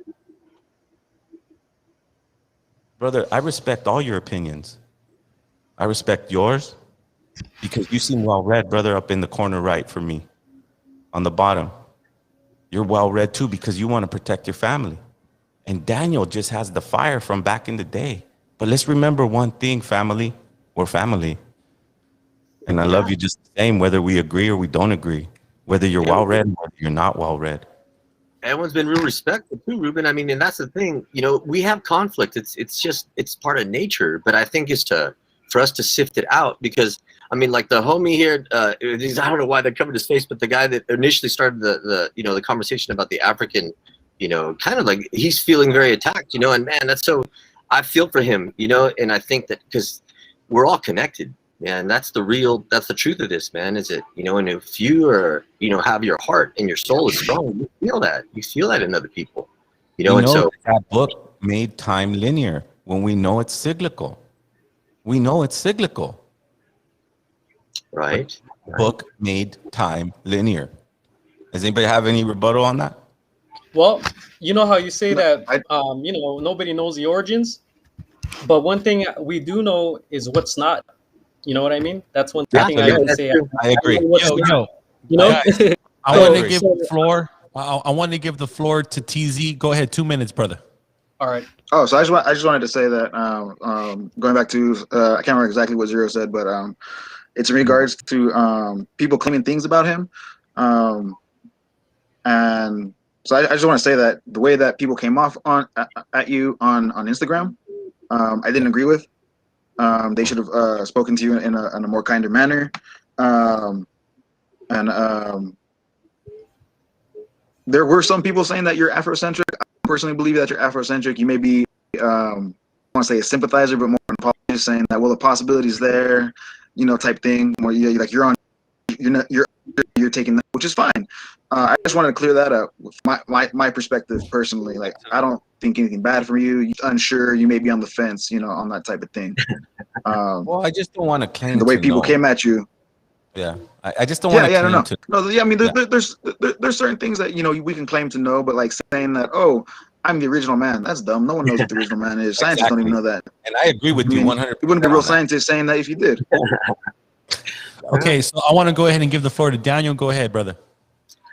Brother, I respect all your opinions. I respect yours because you seem well read, brother, up in the corner right for me. On the bottom. You're well read too because you want to protect your family. And Daniel just has the fire from back in the day. But let's remember one thing, family. We're family. And I love you just the same, whether we agree or we don't agree, whether you're well read or you're not well read. Everyone's been real respectful too, Ruben. I mean, and that's the thing. You know, we have conflict. It's part of nature. But I think for us to sift it out, because I mean, like the homie here, I don't know why they're covering his face, but the guy that initially started the conversation about the African, kind of like he's feeling very attacked, and man, that's so. I feel for him, and I think that because we're all connected. And that's the truth of this, man, is it, and if you are, have your heart and your soul is strong, you feel that in other people, and so that book made time linear when we know it's cyclical. We know it's cyclical. Right. Book made time linear. Does anybody have any rebuttal on that? Well, you know how you say that, nobody knows the origins, but one thing we do know is what's not. You know what I mean? That's one thing I would say. I agree. I want to give the floor. I want to give the floor to TZ. Go ahead, 2 minutes, brother. All right. Oh, so I just wanted to say that going back to I can't remember exactly what Zero said, but it's in regards to people claiming things about him, and so I just want to say that the way that people came off at you on Instagram, I didn't agree with. They should have spoken to you in a more kinder manner, and there were some people saying that you're Afrocentric. I personally believe that you're Afrocentric. You may be, I want to say a sympathizer, but more an apologist, saying that, well, the possibility's there, type thing. Where you're taking that, which is fine. I just wanted to clear that up. With my perspective personally, like I don't think anything bad for you. You're unsure. You may be on the fence, on that type of thing. Well, I just don't want to claim the way people came at you. Yeah, I just don't want to claim to. No, I mean, there's certain things that we can claim to know, but like saying that, oh, I'm the original man, that's dumb. No one knows what the original man is. Scientists don't even know that. And I agree with you 100%. You wouldn't be real scientists saying that if you did. Okay, so I want to go ahead and give the floor to Daniel. Go ahead, brother.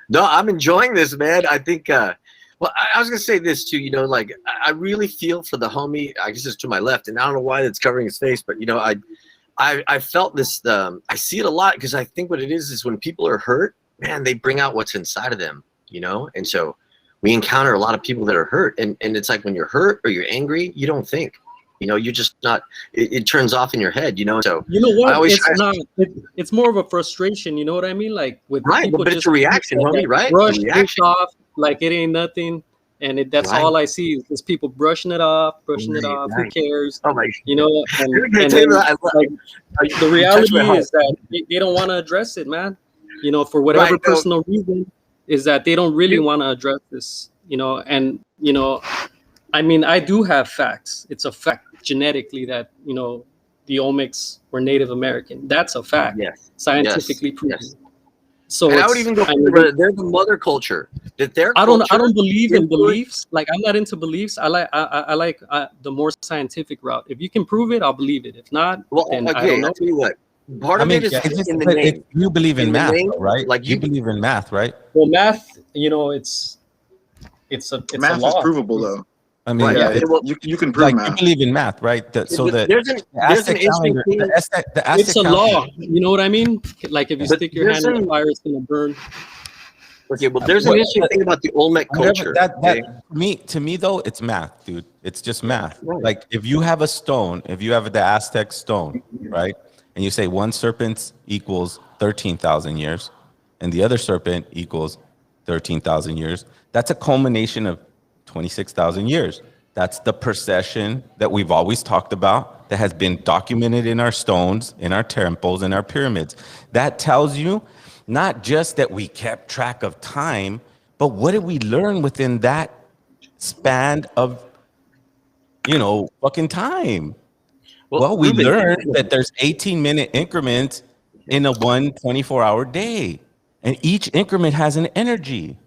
No, I'm enjoying this, man. I think. Well, I was gonna say this too. Like I really feel for the homie. I guess it's to my left, and I don't know why it's covering his face, but I felt this. I see it a lot because I think what it is when people are hurt, man, they bring out what's inside of them, and so we encounter a lot of people that are hurt, and it's like when you're hurt or you're angry, you don't think. You're just not. It turns off in your head. So what? It's more of a frustration. You know what I mean? Like with people, but it's a reaction, homie, right? Brush it off like it ain't nothing, and that's all I see is people brushing it off. Who cares? Oh my! And then, the reality is that they don't want to address it, man. For whatever personal reason, is that they don't really want to address this. I mean, I do have facts. It's a fact genetically that, the Olmecs were Native American. That's a fact. Yes. Scientifically proven. Yes. So I would even go they're the mother culture. I don't believe in beliefs. Like I'm not into beliefs. I like the more scientific route. If you can prove it, I'll believe it. If not, then I don't know. I'll tell you what. Part of it is in the name. You believe in math, right? Like you believe in math, right? Well, math, it's math a law. is provable though. I mean, you can prove math. You believe in math, right? There's an interesting thing. It's a law. You know what I mean? Like if you stick your hand in the fire, it's gonna burn. Okay, well, there's an interesting thing about the Olmec culture. To me though, it's math, dude. It's just math. Right. Like if you have a stone, if you have the Aztec stone, right, and you say one serpent equals 13,000 years, and the other serpent equals 13,000 years, that's a culmination of 26,000 years. That's the procession that we've always talked about that has been documented in our stones, in our temples, in our pyramids. That tells you not just that we kept track of time, but what did we learn within that span of, fucking time? Well, we learned that there's 18-minute increments in a 24-hour day. And each increment has an energy.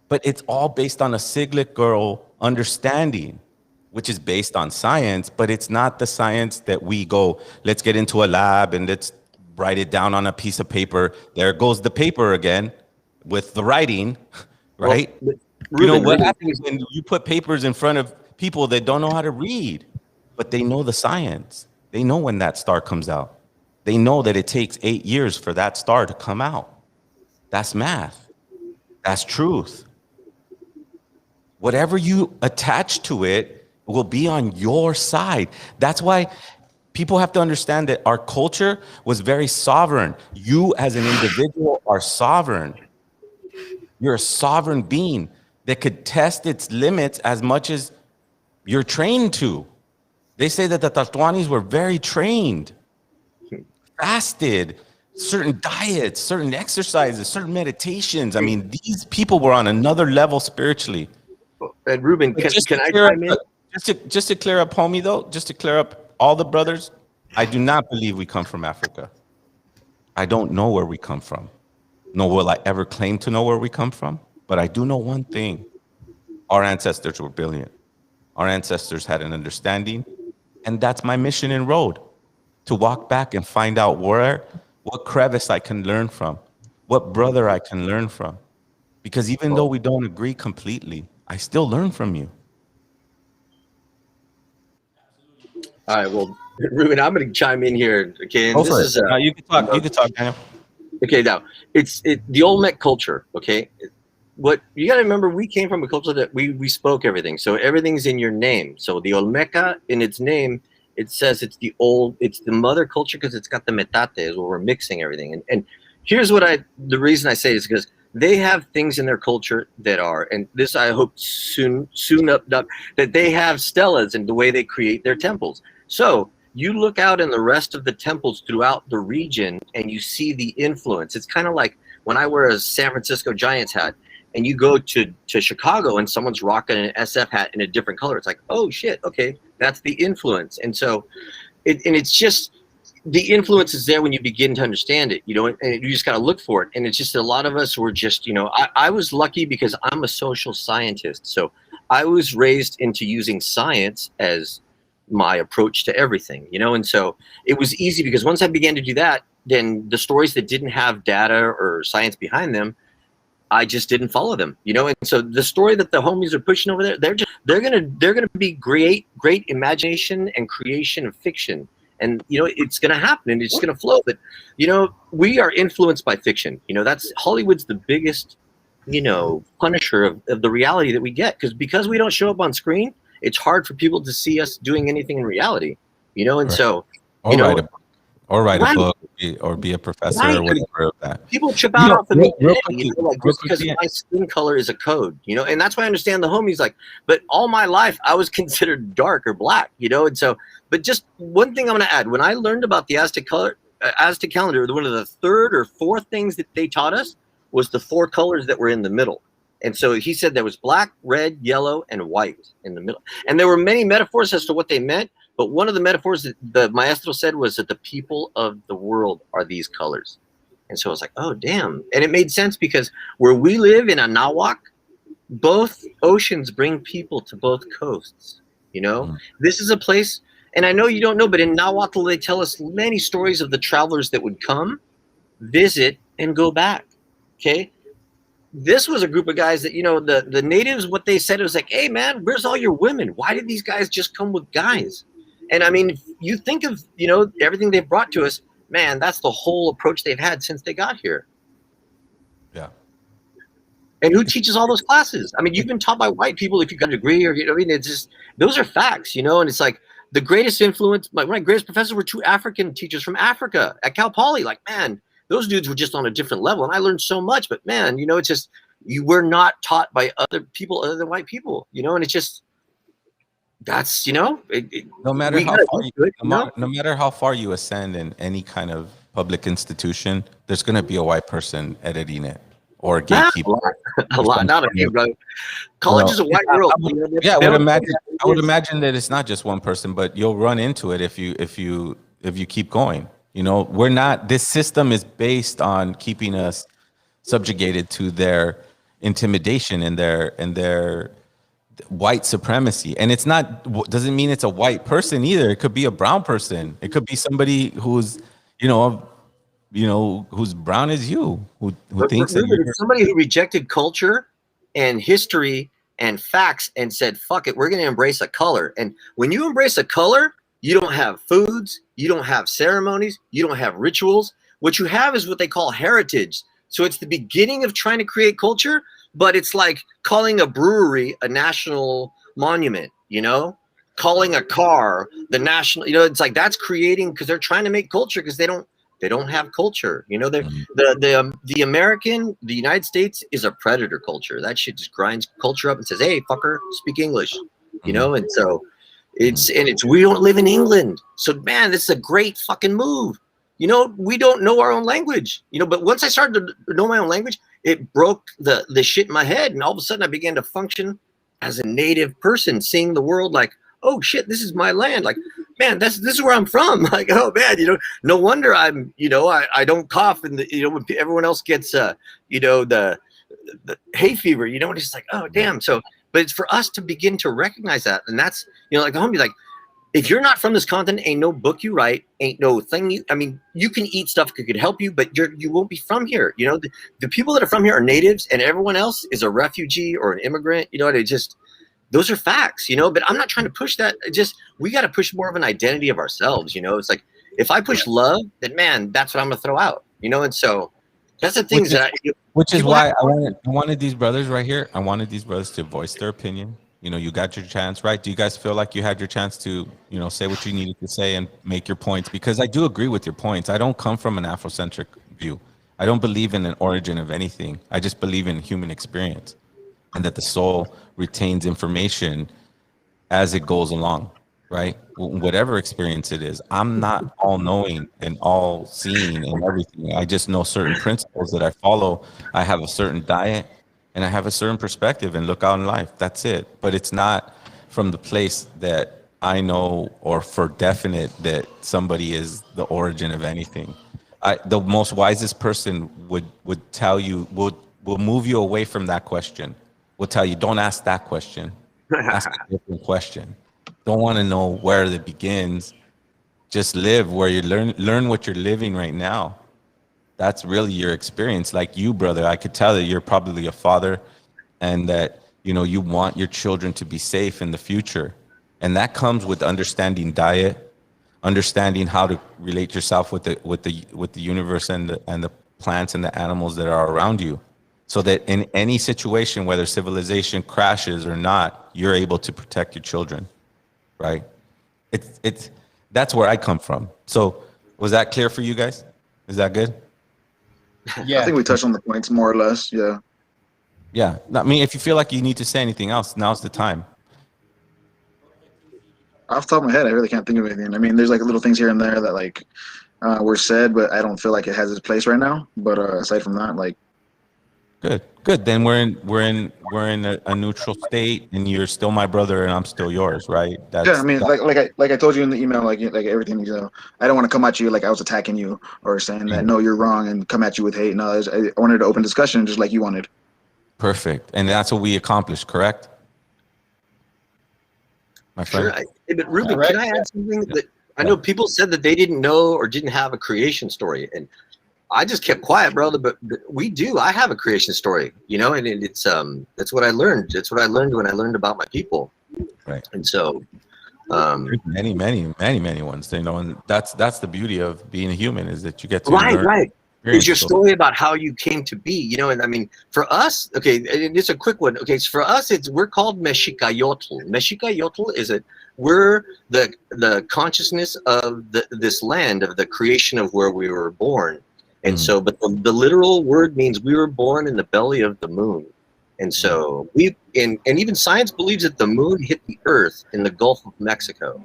But it's all based on a cyclic girl understanding, which is based on science, but it's not the science that we go, let's get into a lab and let's write it down on a piece of paper. There goes the paper again with the writing, right? Well, you know Ruben, what Ruben, happens when you put papers in front of people that don't know how to read, but they know the science. They know when that star comes out. They know that it takes 8 years for that star to come out. That's math. That's truth. Whatever you attach to it will be on your side. That's why people have to understand that our culture was very sovereign. You as an individual are sovereign. You're a sovereign being that could test its limits as much as you're trained to. They say that the Tatuanis were very trained, fasted, certain diets, certain exercises, certain meditations. I mean, these people were on another level spiritually. And Ruben, can I chime in? Just to clear up, homie, though, just to clear up all the brothers, I do not believe we come from Africa. I don't know where we come from, nor will I ever claim to know where we come from. But I do know one thing. Our ancestors were brilliant. Our ancestors had an understanding. And that's my mission and road, to walk back and find out what crevice I can learn from, what brother I can learn from. Because even though we don't agree completely, I still learn from you. All right, well, Ruben, I'm going to chime in here. Okay, and this is you can talk. You can talk, Daniel. Okay, now it's the Olmec culture. Okay, what you got to remember, we came from a culture that we spoke everything, so everything's in your name. So the Olmeca, in its name, it says it's the mother culture because it's got the metate, is where we're mixing everything. And here's what the reason I say is because they have things in their culture that are, and this I hope soon up that they have stelas in the way they create their temples. So you look out in the rest of the temples throughout the region and you see the influence. It's kind of like when I wear a San Francisco Giants hat and you go to Chicago and someone's rocking an SF hat in a different color. It's like, oh shit, okay, that's the influence. And so it's just, the influence is there when you begin to understand it, and you just got to look for it. And it's just a lot of us were just, I was lucky because I'm a social scientist. So I was raised into using science as my approach to everything, and so it was easy because once I began to do that, then the stories that didn't have data or science behind them, I just didn't follow them, and so the story that the homies are pushing over there, they're gonna be great imagination and creation of fiction. And it's going to happen and it's going to flow. But we are influenced by fiction. That's Hollywood's the biggest punisher of the reality that we get, because we don't show up on screen. It's hard for people to see us doing anything in reality. And so write a book or be a professor or whatever of that. People trip out off of me just because my skin color is a code, and that's why I understand the homies but all my life I was considered dark or black, and so, but just one thing I'm going to add, when I learned about the Aztec calendar, one of the third or fourth things that they taught us was the 4 colors that were in the middle. And so he said there was black, red, yellow, and white in the middle. And there were many metaphors as to what they meant. But one of the metaphors that the maestro said was that the people of the world are these colors. And so I was like, oh, damn. And it made sense because where we live in Anahuac, both oceans bring people to both coasts. This is a place, and I know you don't know, but in Nahuatl, they tell us many stories of the travelers that would come, visit, and go back. Okay. This was a group of guys that, the natives, what they said was like, hey, man, where's all your women? Why did these guys just come with guys? And I mean, if you think of, everything they've brought to us, man, that's the whole approach they've had since they got here. Yeah. And who teaches all those classes? I mean, you've been taught by white people if you got a degree or, it's just, those are facts, and it's like the greatest influence, my greatest professors were 2 African teachers from Africa at Cal Poly. Like, man, those dudes were just on a different level. And I learned so much, but man, it's just, you were not taught by other people other than white people, and it's just, that's, no matter how far you ascend in any kind of public institution, there's going to be a white person editing it or a gatekeeper. A lot, not a few, brother. College is a white world. I would imagine that it's not just one person, but you'll run into it if you keep going. You know, we're not. This system is based on keeping us subjugated to their intimidation and their white supremacy. And it's not, doesn't mean it's a white person either. It could be a brown person. It could be somebody who's, who's brown as you, who thinks that Ruben, it's somebody who rejected culture and history and facts and said, fuck it, we're going to embrace a color. And when you embrace a color, you don't have foods, you don't have ceremonies, you don't have rituals. What you have is what they call heritage. So it's the beginning of trying to create culture, but it's like calling a brewery a national monument, calling a car the national, it's like that's creating, because they're trying to make culture because they don't have culture. The American, the United States is a predator culture. That shit just grinds culture up and says, hey, fucker, speak English, and so it's we don't live in England. So man, this is a great fucking move. We don't know our own language, but once I started to know my own language, it broke the shit in my head. And all of a sudden I began to function as a native person, seeing the world like, oh shit, this is my land. Like, man, this is where I'm from. Like, oh man, no wonder I'm, I don't cough and when everyone else gets, the hay fever, and it's just like, oh damn. So, but it's for us to begin to recognize that. And that's, like the homie, like, if you're not from this continent, ain't no book you write, ain't no thing you can eat stuff that could help you, but you won't be from here. The people that are from here are natives, and everyone else is a refugee or an immigrant. Those are facts, but I'm not trying to push that. We got to push more of an identity of ourselves. It's like, if I push love, then man, that's what I'm gonna throw out, and so that's the things which is why I wanted these brothers right here. I wanted these brothers to voice their opinion. You got your chance, right? Do you guys feel like you had your chance to, say what you needed to say and make your points? Because I do agree with your points. I don't come from an Afrocentric view. I don't believe in an origin of anything. I just believe in human experience, and that the soul retains information as it goes along, right? Whatever experience it is. I'm not all knowing and all seeing and everything. I just know certain principles that I follow. I have a certain diet, and I have a certain perspective and look out in life. That's it. But it's not from the place that I know or for definite that somebody is the origin of anything. The most wisest person would tell you, will move you away from that question. Will tell you, don't ask that question. Ask a different question. Don't want to know where it begins. Just live where you learn what you're living right now. That's really your experience. Like you, brother, I could tell that you're probably a father, and that you want your children to be safe in the future, and that comes with understanding diet, understanding how to relate yourself with the universe and the plants and the animals that are around you, so that in any situation, whether civilization crashes or not, you're able to protect your children, right? That's where I come from. So was that clear for you guys? Is that good? Yeah, I think we touched on the points more or less. Yeah. Yeah. I mean, if you feel like you need to say anything else, now's the time. Off the top of my head, I really can't think of anything. I mean, there's like little things here and there that like were said, but I don't feel like it has its place right now. But aside from that, like, good. Then we're in a neutral state, and you're still my brother, and I'm still yours, right? Yeah, I mean, like I told you in the email, like everything, I don't want to come at you like I was attacking you or saying that no, you're wrong and come at you with hate. No, I wanted to open discussion just like you wanted. Perfect, and that's what we accomplished, correct? My friend. Sure. But Ruben, can I add something? That I know people said that they didn't know or didn't have a creation story, and I just kept quiet, brother. But we do. I have a creation story, and it's that's what I learned. It's what I learned when I learned about my people. Right. And so, many ones. And that's the beauty of being a human, is that you get to right. Is your story about how you came to be, and I mean, for us, okay, and it's a quick one. Okay, so for us, we're called Mexicayotl. Mexicayotl we're the consciousness of this land, of the creation of where we were born. And so, but the literal word means we were born in the belly of the moon. And so and even science believes that the moon hit the earth in the Gulf of Mexico,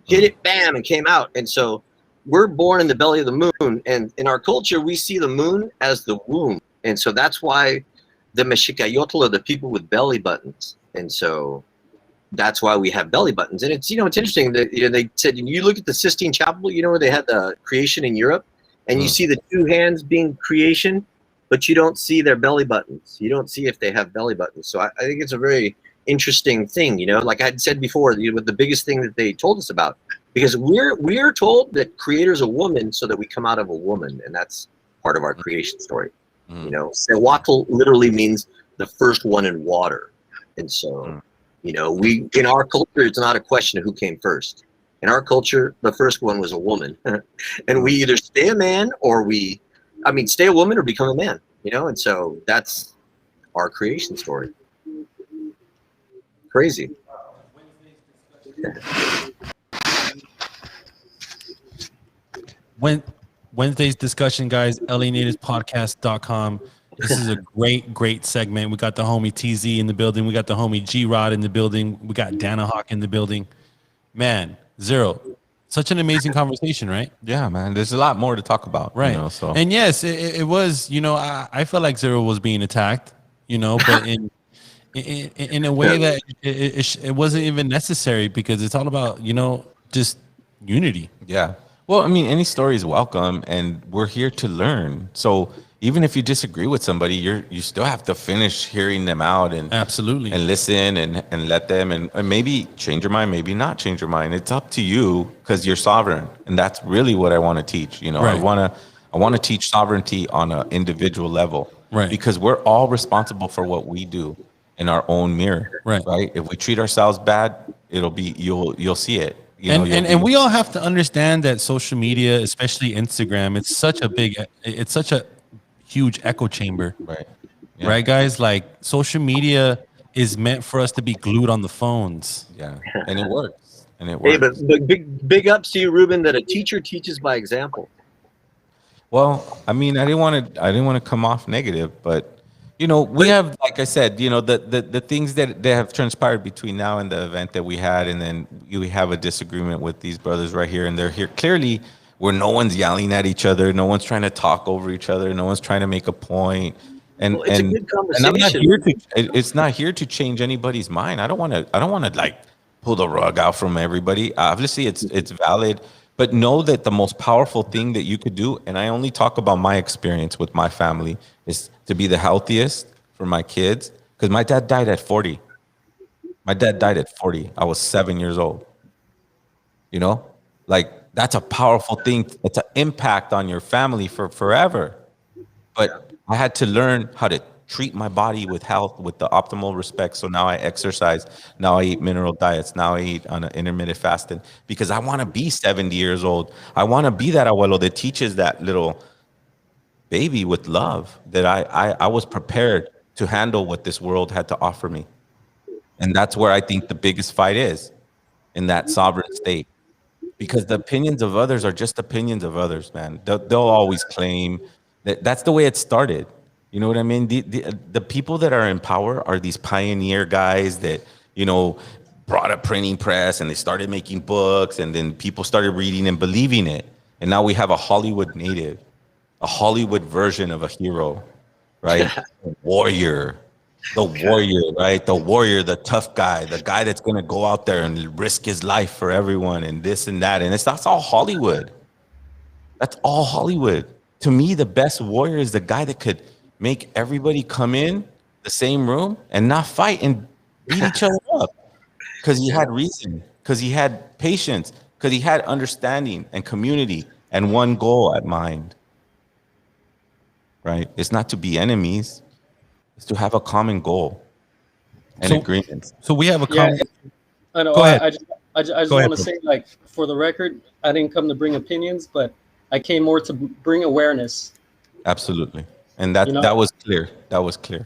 hit it, bam, and came out. And so we're born in the belly of the moon. And in our culture, we see the moon as the womb. And so that's why the Mexicayotl are the people with belly buttons. And so that's why we have belly buttons. And it's, it's interesting that, they said, you look at the Sistine Chapel, where they had the creation in Europe, and you see the two hands being creation, but you don't see their belly buttons. You don't see if they have belly buttons. So I think it's a very interesting thing, like I had said before, the biggest thing that they told us about, because we're told that creator's a woman so that we come out of a woman, and that's part of our creation story. Sewatl literally means the first one in water. And so, we, in our culture, it's not a question of who came first. In our culture, the first one was a woman. And we either stay a man or stay a woman or become a man, and so that's our creation story. Crazy. Wednesday's discussion, guys, LANativespodcast.com. This is a great segment. We got the homie TZ in the building. We got the homie G-Rod in the building. We got Dana Hawk in the building. Man, Zero, such an amazing conversation, right? Yeah, man. There's a lot more to talk about. Right. So. And yes, it was, I felt like Zero was being attacked, but in a way that it wasn't even necessary, because it's all about, just unity. Yeah. Well, any story is welcome, and we're here to learn. So even if you disagree with somebody, you still have to finish hearing them out and absolutely and listen and let them and maybe change your mind, maybe not change your mind. It's up to you, because you're sovereign, and that's really what I want to teach. Right. I want to teach sovereignty on an individual level, right? Because we're all responsible for what we do in our own mirror, right? If we treat ourselves bad, it'll be you'll see it. And we all have to understand that social media, especially Instagram, it's such a huge echo chamber, right? Yeah. Right, guys? Like, social media is meant for us to be glued on the phones. Yeah, and it works. Hey, but big ups to you, Ruben, that a teacher teaches by example. Well, I didn't want to come off negative, but we have, like I said, the things that have transpired between now and the event that we had, and then we have a disagreement with these brothers right here, and they're here clearly where no one's yelling at each other, no one's trying to talk over each other, no one's trying to make a point. And it's a good conversation. And I'm not here it's not here to change anybody's mind. I don't want to like pull the rug out from everybody. Obviously it's valid, but know that the most powerful thing that you could do, and I only talk about my experience with my family, is to be the healthiest for my kids. Because my dad died at 40. My dad died at 40. I was 7 years old. Like, that's a powerful thing. It's an impact on your family for forever. But I had to learn how to treat my body with health, with the optimal respect. So now I exercise. Now I eat mineral diets. Now I eat on an intermittent fasting, because I want to be 70 years old. I want to be that abuelo that teaches that little baby with love, that I was prepared to handle what this world had to offer me. And that's where I think the biggest fight is, in that sovereign state. Because the opinions of others are just opinions of others, man. They'll always claim that that's the way it started. You know what I mean? The people that are in power are these pioneer guys that, brought a printing press, and they started making books, and then people started reading and believing it. And now we have a Hollywood native, a Hollywood version of a hero, right? Warrior. The warrior, right? The warrior, the tough guy, the guy that's going to go out there and risk his life for everyone, and this and that. And that's all Hollywood. That's all Hollywood. To me, the best warrior is the guy that could make everybody come in the same room and not fight and beat each other up, because he had reason, because he had patience, because he had understanding and community and one goal at mind, right? It's not to be enemies. Is to have a common goal and agreements. So we have a common. I know. Go ahead. I just want to say, like, for the record, I didn't come to bring opinions, but I came more to bring awareness. Absolutely, and that was clear. That was clear.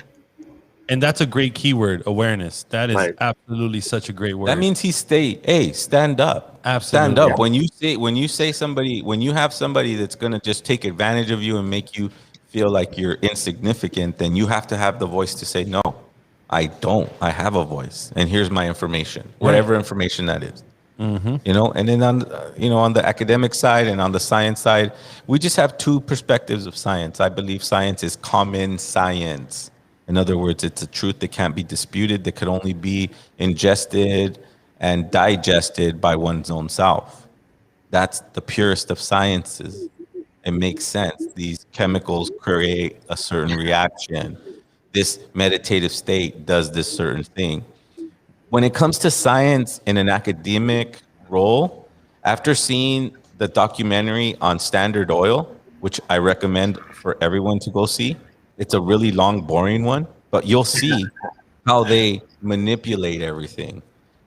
And that's a great keyword, awareness. That is absolutely such a great word. That means stand up. Absolutely. Stand up. Yeah. When you say somebody, when you have somebody that's gonna just take advantage of you and make you feel like you're insignificant, then you have to have the voice to say, no, I don't. I have a voice, and here's my information, whatever information that is. Mm-hmm. And then on the academic side and on the science side, we just have two perspectives of science. I believe science is common science. In other words, it's a truth that can't be disputed, that could only be ingested and digested by one's own self. That's the purest of sciences. It makes sense. These chemicals create a certain reaction. This meditative state does this certain thing. When it comes to science in an academic role, after seeing the documentary on Standard Oil, which I recommend for everyone to go see, it's a really long, boring one, but you'll see how they manipulate everything.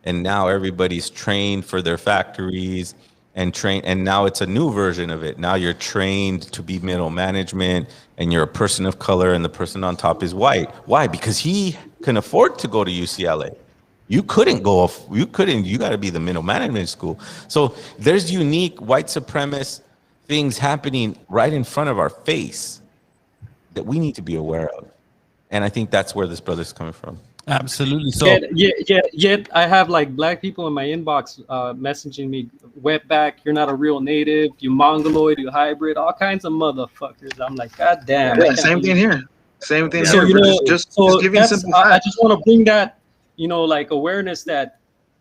And now everybody's trained for their factories and now it's a new version of it. Now you're trained to be middle management and you're a person of color and the person on top is white. Why? Because he can afford to go to UCLA. You couldn't go off, you got to be the middle management school. So there's unique white supremacist things happening right in front of our face that we need to be aware of. And I think that's where this brother's coming from. Absolutely. So yet I have like black people in my inbox messaging me, wetback, you're not a real native, you mongoloid, you hybrid, all kinds of motherfuckers. I'm like, God damn. Yeah, same thing here. Same thing So, here. you know, Just giving that's, simple I facts. just want to bring that, you know, like awareness that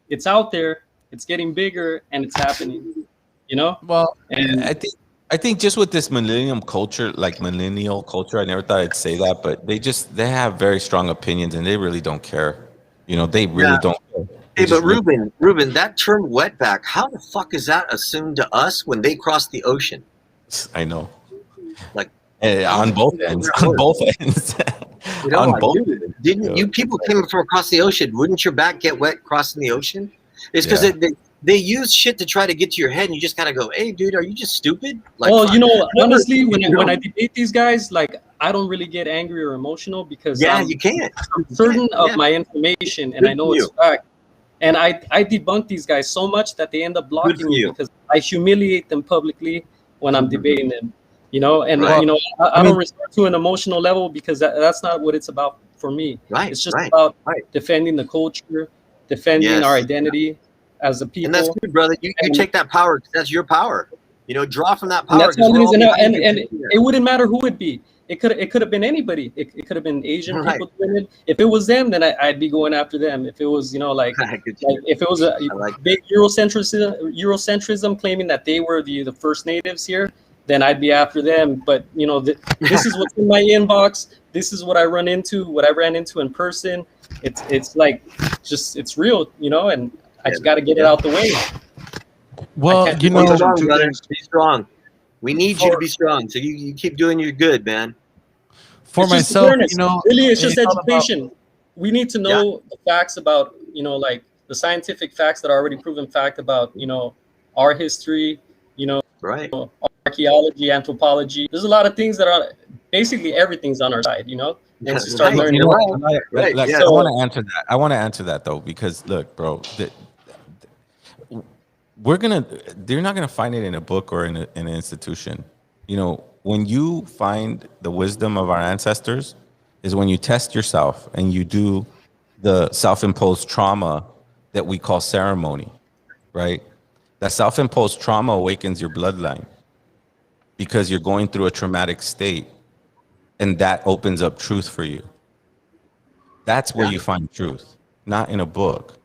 it's out there, it's getting bigger, and it's happening. You know. Well, and I think just with this millennial culture, I never thought I'd say that, but they have very strong opinions and they really don't care. You know, they really don't care. Hey, but Ruben, that term wetback, how the fuck is that assumed to us when they cross the ocean? I know. Like on both ends. On both ends. You know, On both. didn't you people came from across the ocean? Wouldn't your back get wet crossing the ocean? It's because they use shit to try to get to your head, and you just gotta go, "Hey, dude, are you just stupid?" Like, well, you know, honestly, when I debate these guys, like I don't really get angry or emotional because you can't. I'm certain of my information, and I know it's fact. And I debunk these guys so much that they end up blocking me because I humiliate them publicly when I'm debating them. You know, and you know, I don't resort to an emotional level because that's not what it's about for me. Right. It's just about defending the culture, defending our identity as a people. And that's good, brother. You take that power because that's your power. You know, draw from that power. And that's all it is. And it wouldn't matter who it be. It could have been anybody. It could have been Asian people doing it. If it was them, then I'd be going after them. If it was, you know, like if it was a big Eurocentrism claiming that they were the first natives here, then I'd be after them. But you know, this is what's in my inbox. This is what I run into. What I ran into in person. It's like just it's real, you know, and I just got to get it out the way. Well, you know, be strong. We need you to be strong. So you keep doing your good, man. For myself, you know, really, it's just education. We need to know the facts about, you know, like the scientific facts that are already proven fact about, you know, our history, you know, archaeology, anthropology. There's a lot of things that are basically everything's on our side, you know. Once you start learning, I want to answer that. I want to answer that though, because look, bro, they're not gonna find it in a book or in an institution. You know, when you find the wisdom of our ancestors is when you test yourself and you do the self-imposed trauma that we call ceremony, right? That self-imposed trauma awakens your bloodline because you're going through a traumatic state, and that opens up truth for you. That's where you find truth, not in a book.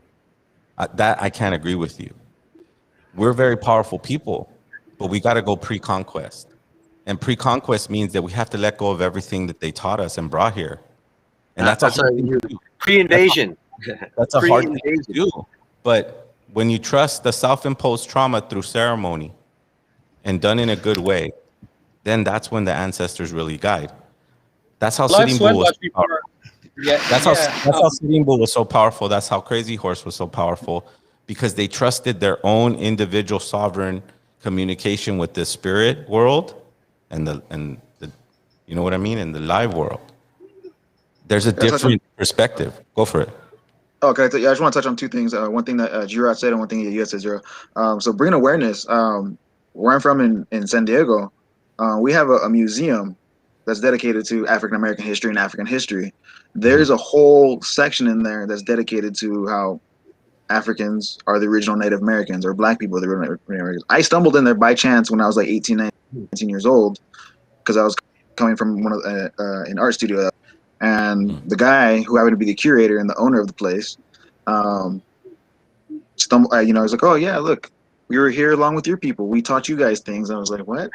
That I can't agree with you. We're very powerful people, but we got to go pre-conquest. And pre-conquest means that we have to let go of everything that they taught us and brought here. And that's a hard thing to do. Pre-invasion. That's a hard thing to do. But when you trust the self-imposed trauma through ceremony and done in a good way, then that's when the ancestors really guide. That's how Sitting Bull was so powerful. That's how Sitting Bull was so powerful. That's how Crazy Horse was so powerful, because they trusted their own individual sovereign communication with the spirit world and the you know what I mean, in the live world. There's a different perspective. Go for it. Okay, I just want to touch on two things. One thing that Girard said and one thing you said, Zero. So bringing awareness. Where I'm from in San Diego, we have a museum that's dedicated to African American history and African history. There's a whole section in there that's dedicated to how Africans are the original Native Americans, or Black people are the original Native Americans. I stumbled in there by chance when I was like 18, 19 years old, because I was coming from one of an art studio, And the guy who happened to be the curator and the owner of the place, stumbled. You know, I was like, "Oh yeah, look, we were here along with your people. We taught you guys things." And I was like, "What?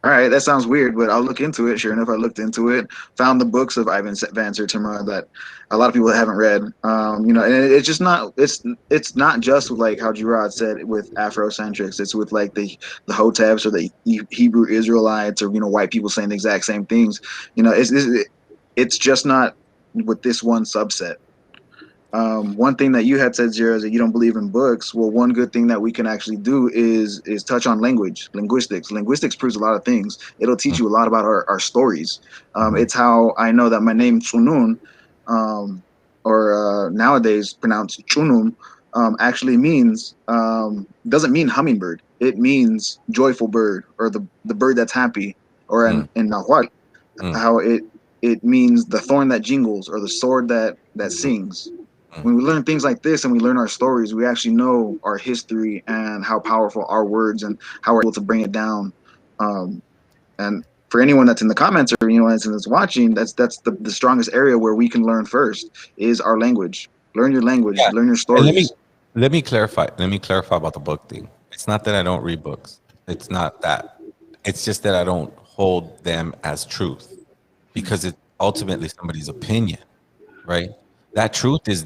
All right, that sounds weird, but I'll look into it." Sure enough, I looked into it, found the books of Ivan Van Sertima that a lot of people haven't read. You know, and it's just not it's not just with like how Gerard said with Afrocentrics. It's with like the Hoteps or the Hebrew Israelites or, you know, white people saying the exact same things. You know, it's just not with this one subset. One thing that you had said, Zero, is that you don't believe in books. Well, one good thing that we can actually do is touch on linguistics. Linguistics proves a lot of things. It'll teach you a lot about our stories. It's how I know that my name Tsunun, or nowadays pronounced Chunum, actually means doesn't mean hummingbird. It means joyful bird, or the bird that's happy, or in Nahuatl, how it means the thorn that jingles, or the sword that sings. When we learn things like this and we learn our stories, we actually know our history and how powerful our words and how we're able to bring it down. And for anyone that's in the comments or anyone that's watching, that's the strongest area where we can learn first is our language. Learn your language, learn your stories. And let me clarify. Let me clarify about the book thing. It's not that I don't read books. It's not that. It's just that I don't hold them as truth, because it's ultimately somebody's opinion, right? That truth is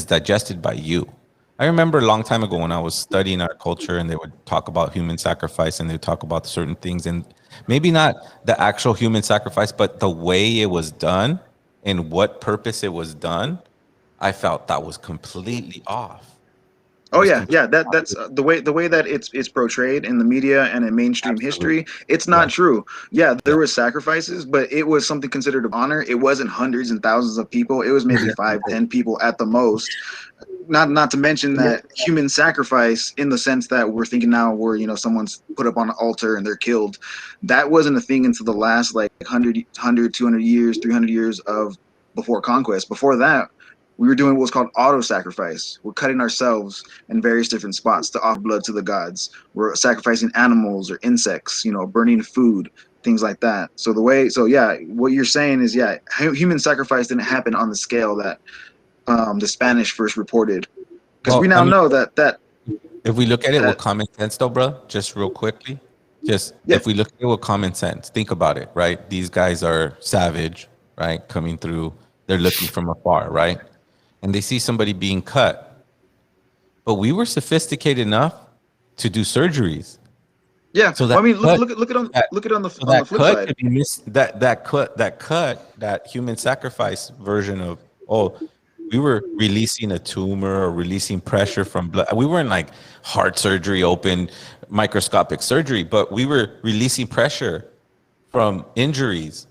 digested by you. I remember a long time ago when I was studying our culture and they would talk about human sacrifice and they would talk about certain things, and maybe not the actual human sacrifice, but the way it was done and what purpose it was done, I felt that was completely off. Oh yeah, that's the way that it's portrayed in the media and in mainstream history. It's not true. Yeah, there was sacrifices, but it was something considered of honor. It wasn't hundreds and thousands of people. It was maybe 5, 10 people at the most. Not to mention that human sacrifice, in the sense that we're thinking now, where, you know, someone's put up on an altar and they're killed. That wasn't a thing until the last like 100, 200 years, 300 years of before conquest. Before that, we were doing what was called auto sacrifice. We're cutting ourselves in various different spots to offer blood to the gods. We're sacrificing animals or insects, you know, burning food, things like that. So what you're saying is, human sacrifice didn't happen on the scale that the Spanish first reported. Because we now know that if we look at it with common sense, though, bro, just real quickly, if we look at it with common sense, think about it, right? These guys are savage, right? Coming through, they're looking from afar, right? And they see somebody being cut. But we were sophisticated enough to do surgeries. Yeah. So I mean, look at on the flip side. That human sacrifice version of, we were releasing a tumor or releasing pressure from blood. We weren't like heart surgery, open microscopic surgery, but we were releasing pressure from injuries,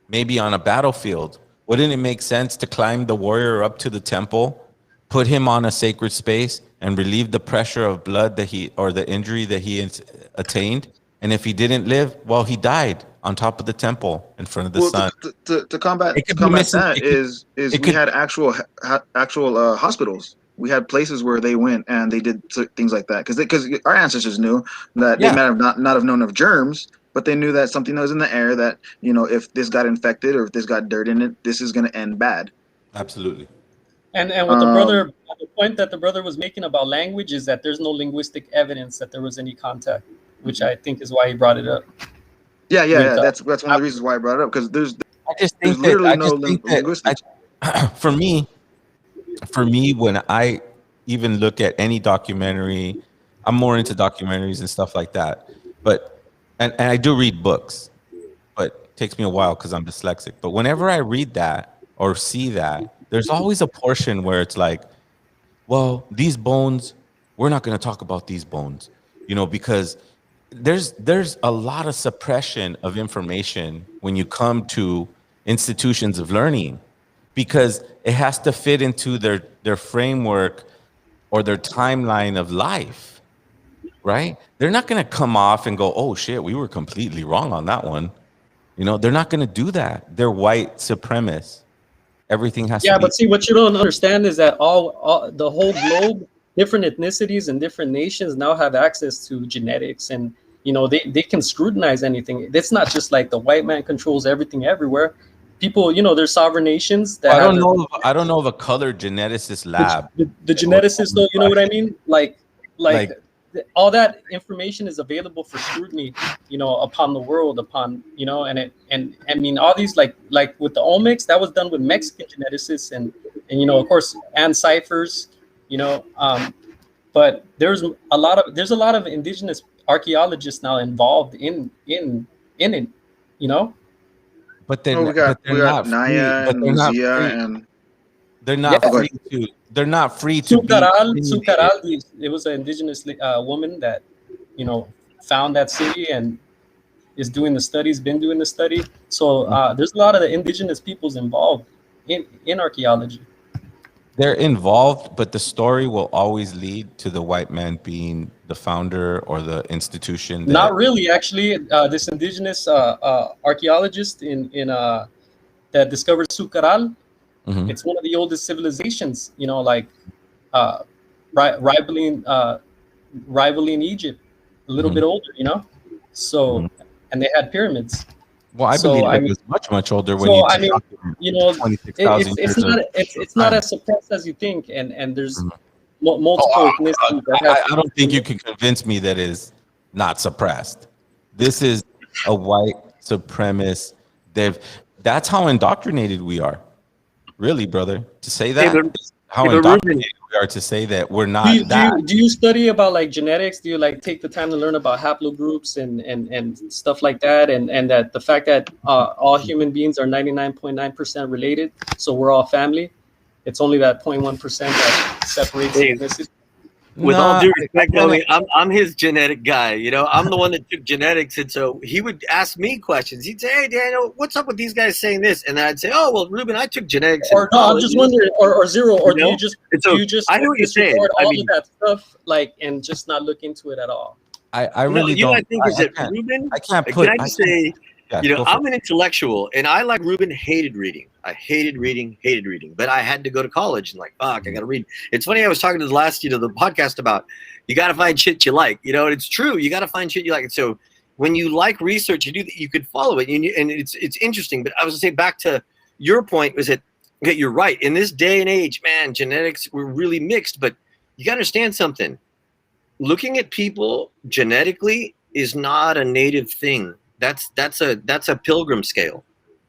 maybe on a battlefield. Wouldn't it make sense to climb the warrior up to the temple, put him on a sacred space, and relieve the pressure of blood or the injury that he attained? And if he didn't live, well, he died on top of the temple in front of the sun. To combat that, we had actual hospitals. We had places where they went and they did things like that because our ancestors knew that they might have not have known of germs, but they knew that something that was in the air, that, you know, if this got infected or if this got dirt in it, this is going to end bad. Absolutely. And what the point that the brother was making about language is that there's no linguistic evidence that there was any contact, which I think is why he brought it up. Yeah. That's one of the reasons why I brought it up, because there's literally no linguistics. For me, when I even look at any documentary, I'm more into documentaries and stuff like that. But and I do read books, but it takes me a while because I'm dyslexic. But whenever I read that or see that, there's always a portion where it's like, well, these bones, we're not going to talk about these bones, you know, because there's a lot of suppression of information when you come to institutions of learning, because it has to fit into their framework or their timeline of life. Right? They're not going to come off and go, oh shit, we were completely wrong on that one. You know, they're not going to do that. They're white supremacists. Everything has to be. Yeah, but see, what you don't understand is that all the whole globe, different ethnicities and different nations now have access to genetics, and, you know, they can scrutinize anything. It's not just like the white man controls everything everywhere. people, there's sovereign nations that I have don't know. I don't know of a colored geneticist lab. the geneticists, though. You know what I mean? Like Like- all that information is available for scrutiny, upon the world, and I mean all these like with the omics that was done with Mexican geneticists and of course and ciphers, but there's a lot of indigenous archaeologists now involved in it, But they're, we got not Naya free. But and they're not Luzia free. and They're not Yeah. free to. They're not free to Sucaral, be. it was an indigenous woman that, found that city and is doing the studies, been doing the study. So there's a lot of the indigenous peoples involved in archaeology. They're involved, but the story will always lead to the white man being the founder or the institution. Not really, actually. This indigenous archaeologist in that discovered Sucaral. Mhm. It's one of the oldest civilizations, rivaling Egypt, a little bit older, So, and they had pyramids. Well, I So, believe I it mean- was much older when So you I mean, 26,000 it's years not of it's not time. as suppressed as you think, and there's multiple ethnicities that have- I don't think you can convince me that is not suppressed. This is a white supremacist. That's how indoctrinated we are. Really, brother. To say that, how but indoctrinated we are to say that we're not that. Do you study about like genetics? Do you like take the time to learn about haplogroups and stuff like that? And that the fact that all human beings are 99.9% related, so we're all family. It's only that 0.1% that separates ethnicity. With all due respect, homie, I'm his genetic guy. I'm the one that took genetics, and so he would ask me questions. He'd say, "Hey, Daniel, what's up with these guys saying this?" And then I'd say, "Oh, well, Ruben, I took genetics." Or no, I'm just wondering, or Zero, or do you just I know what you're saying. disregard I all mean- of that stuff, and just not look into it at all? I really don't. I think is that can't- Ruben. I can't put. Can I just say, Yeah, go for I'm it. an intellectual, and I like Ruben hated reading. I hated reading, but I had to go to college and fuck, I got to read. It's funny. I was talking to the last, the podcast about you got to find shit you like, and it's true. You got to find shit you like. And so when you like research, you could follow it, and it's interesting. But I was gonna say back to your point was that okay, you're right. In this day and age, man, genetics were really mixed. But you got to understand something. Looking at people genetically is not a native thing. That's a pilgrim scale.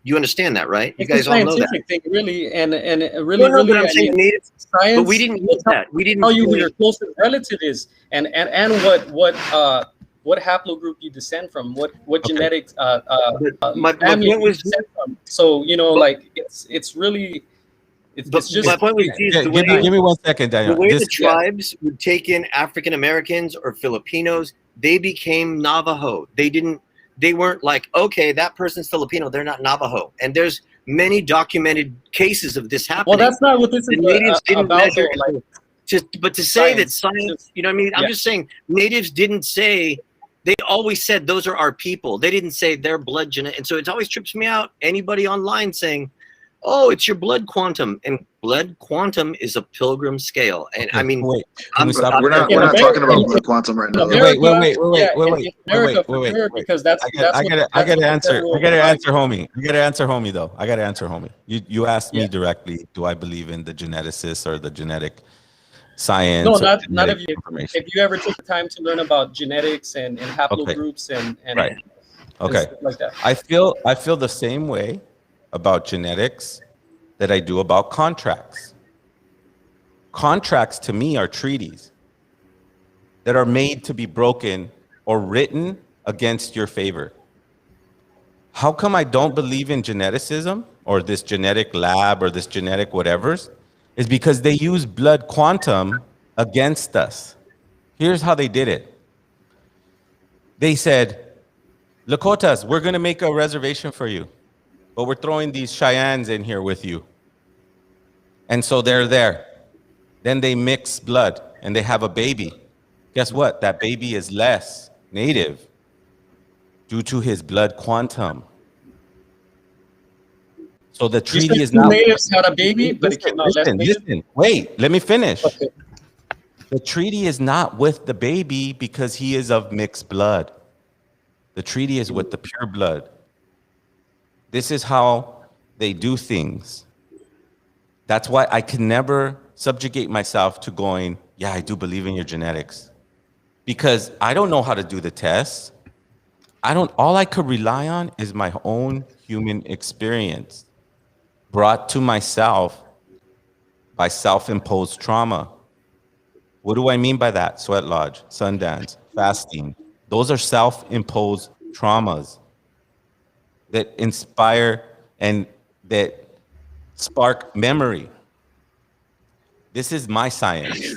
You understand that, right? You guys all know that. Scientific thing, really, and really, No, really. but I'm saying native science. But we didn't know that. We didn't tell you say- who your closest relative is, and what haplogroup you descend from, what genetic my family point you was- descend from. So it's really. It's just my point was, geez, the way, give me 1 second, Daniel. the way This- the tribes would take in African Americans or Filipinos, they became Navajo. They weren't like, okay, that person's Filipino, they're not Navajo. And there's many documented cases of this happening. Well, that's not what this The is natives didn't about. measure, Though, but to say that science, you know what I mean? I'm Yeah. just saying natives didn't say, they always said those are our people. They didn't say their blood genetic. And so it always trips me out. Anybody online saying, oh, it's your blood quantum, and blood quantum is a pilgrim scale. And I mean, wait, we're not talking about blood quantum right now. Wait, America, wait. Because that's I gotta answer, homie. I gotta answer, homie. Though I gotta answer, homie. You asked me directly. Do I believe in the geneticists or the genetic science? No, or not genetic if you information? if you ever took the time to learn about genetics and haplogroups and Right. Okay. stuff like that. I feel the same way about genetics that I do about contracts. Contracts to me are treaties that are made to be broken or written against your favor. How come I don't believe in geneticism or this genetic lab or this genetic whatever's? Is because they use blood quantum against us. Here's how they did it. They said, Lakotas, we're going to make a reservation for you, but we're throwing these Cheyennes in here with you. And so they're there. Then they mix blood and they have a baby. Guess what? That baby is less native due to his blood quantum. So the treaty is not. Natives had a baby, but it came out less native. Listen, wait, let me finish. Okay. The treaty is not with the baby because he is of mixed blood. The treaty is with the pure blood. This is how they do things. That's why I can never subjugate myself to going, yeah, I do believe in your genetics. Because I don't know how to do the tests. All I could rely on is my own human experience brought to myself by self-imposed trauma. What do I mean by that? Sweat lodge, Sundance, fasting. Those are self-imposed traumas that inspire and that spark memory. This is my science.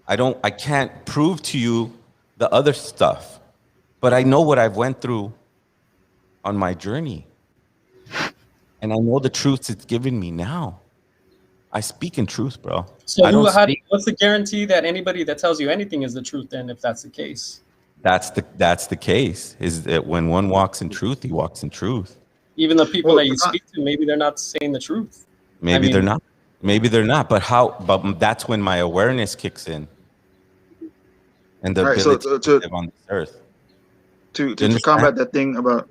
I can't prove to you the other stuff, but I know what I've went through on my journey. And I know the truths it's given me now. I speak in truth, bro. So what's the guarantee that anybody that tells you anything is the truth then, if that's the case? That's the case, is that when one walks in truth, he walks in truth. Even the people that you speak to, maybe they're not saying the truth. Maybe they're not. Maybe they're not. But that's when my awareness kicks in. And the ability to live on this earth. To combat that thing about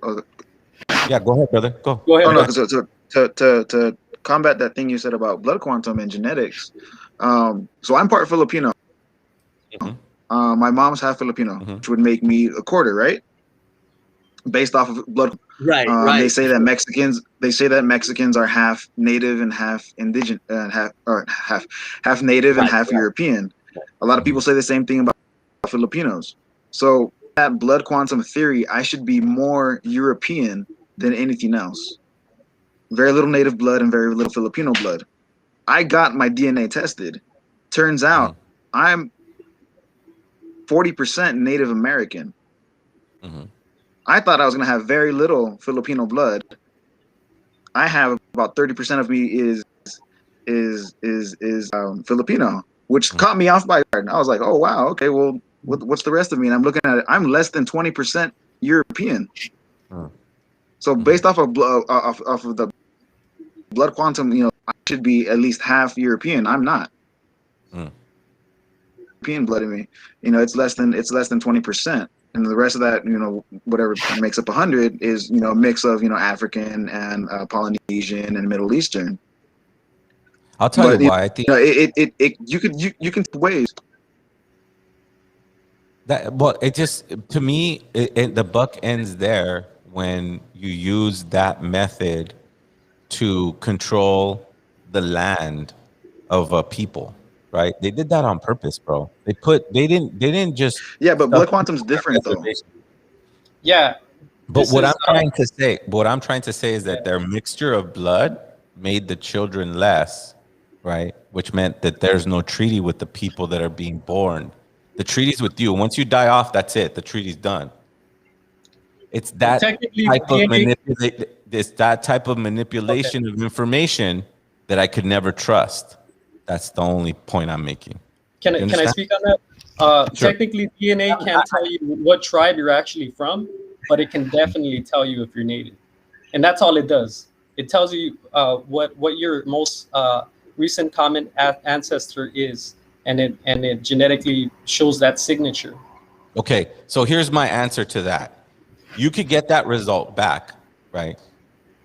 yeah, go ahead, brother. Go ahead. Oh, no, to combat that thing you said about blood quantum and genetics. So I'm part Filipino. Mm-hmm. My mom's half Filipino, which would make me a quarter, right? Based off of blood. Right. They say that Mexicans are half native and half indigenous, half native and half European. A lot of people say the same thing about Filipinos. So that blood quantum theory, I should be more European than anything else. Very little native blood and very little Filipino blood. I got my DNA tested. Turns out I'm 40% Native American. Mm-hmm. I thought I was going to have very little Filipino blood. I have about 30% of me is Filipino, which caught me off guard. I was like, oh wow, okay, well, what's the rest of me? And I'm looking at it. I'm less than 20% European. So based off of the blood quantum, I should be at least half European. I'm not. European blood in me, it's less than 20%, and the rest of that, whatever makes up 100 is a mix of African and Polynesian and Middle Eastern. I'll tell you why. I think you can ways. It just, to me, the buck ends there when you use that method to control the land of a people, right? They did that on purpose, bro. They didn't just but blood quantum's different though. Yeah. But what I'm trying to say is that their mixture of blood made the children less, right? Which meant that there's no treaty with the people that are being born. The treaty's with you. Once you die off, that's it. The treaty's done. It's that type of manipulation of information that I could never trust. That's the only point I'm making. Can I speak on that? Sure. Technically, DNA can't tell you what tribe you're actually from, but it can definitely tell you if you're native, and that's all it does. It tells you what your most recent common ancestor is, and it genetically shows that signature. Okay, so here's my answer to that. You could get that result back, right?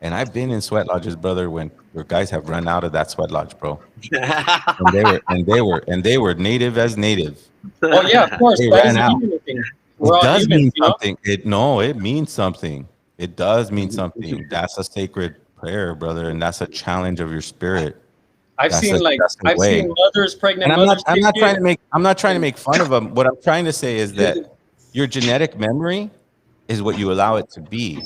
And I've been in sweat lodges, brother, where guys have run out of that sweat lodge, bro. and they were native as native. Oh yeah, of course. They ran out. It does mean something. It means something. It does mean something. That's a sacred prayer, brother, and that's a challenge of your spirit. I've seen mothers, pregnant and mothers. I'm not trying to make fun of them. What I'm trying to say is that your genetic memory is what you allow it to be,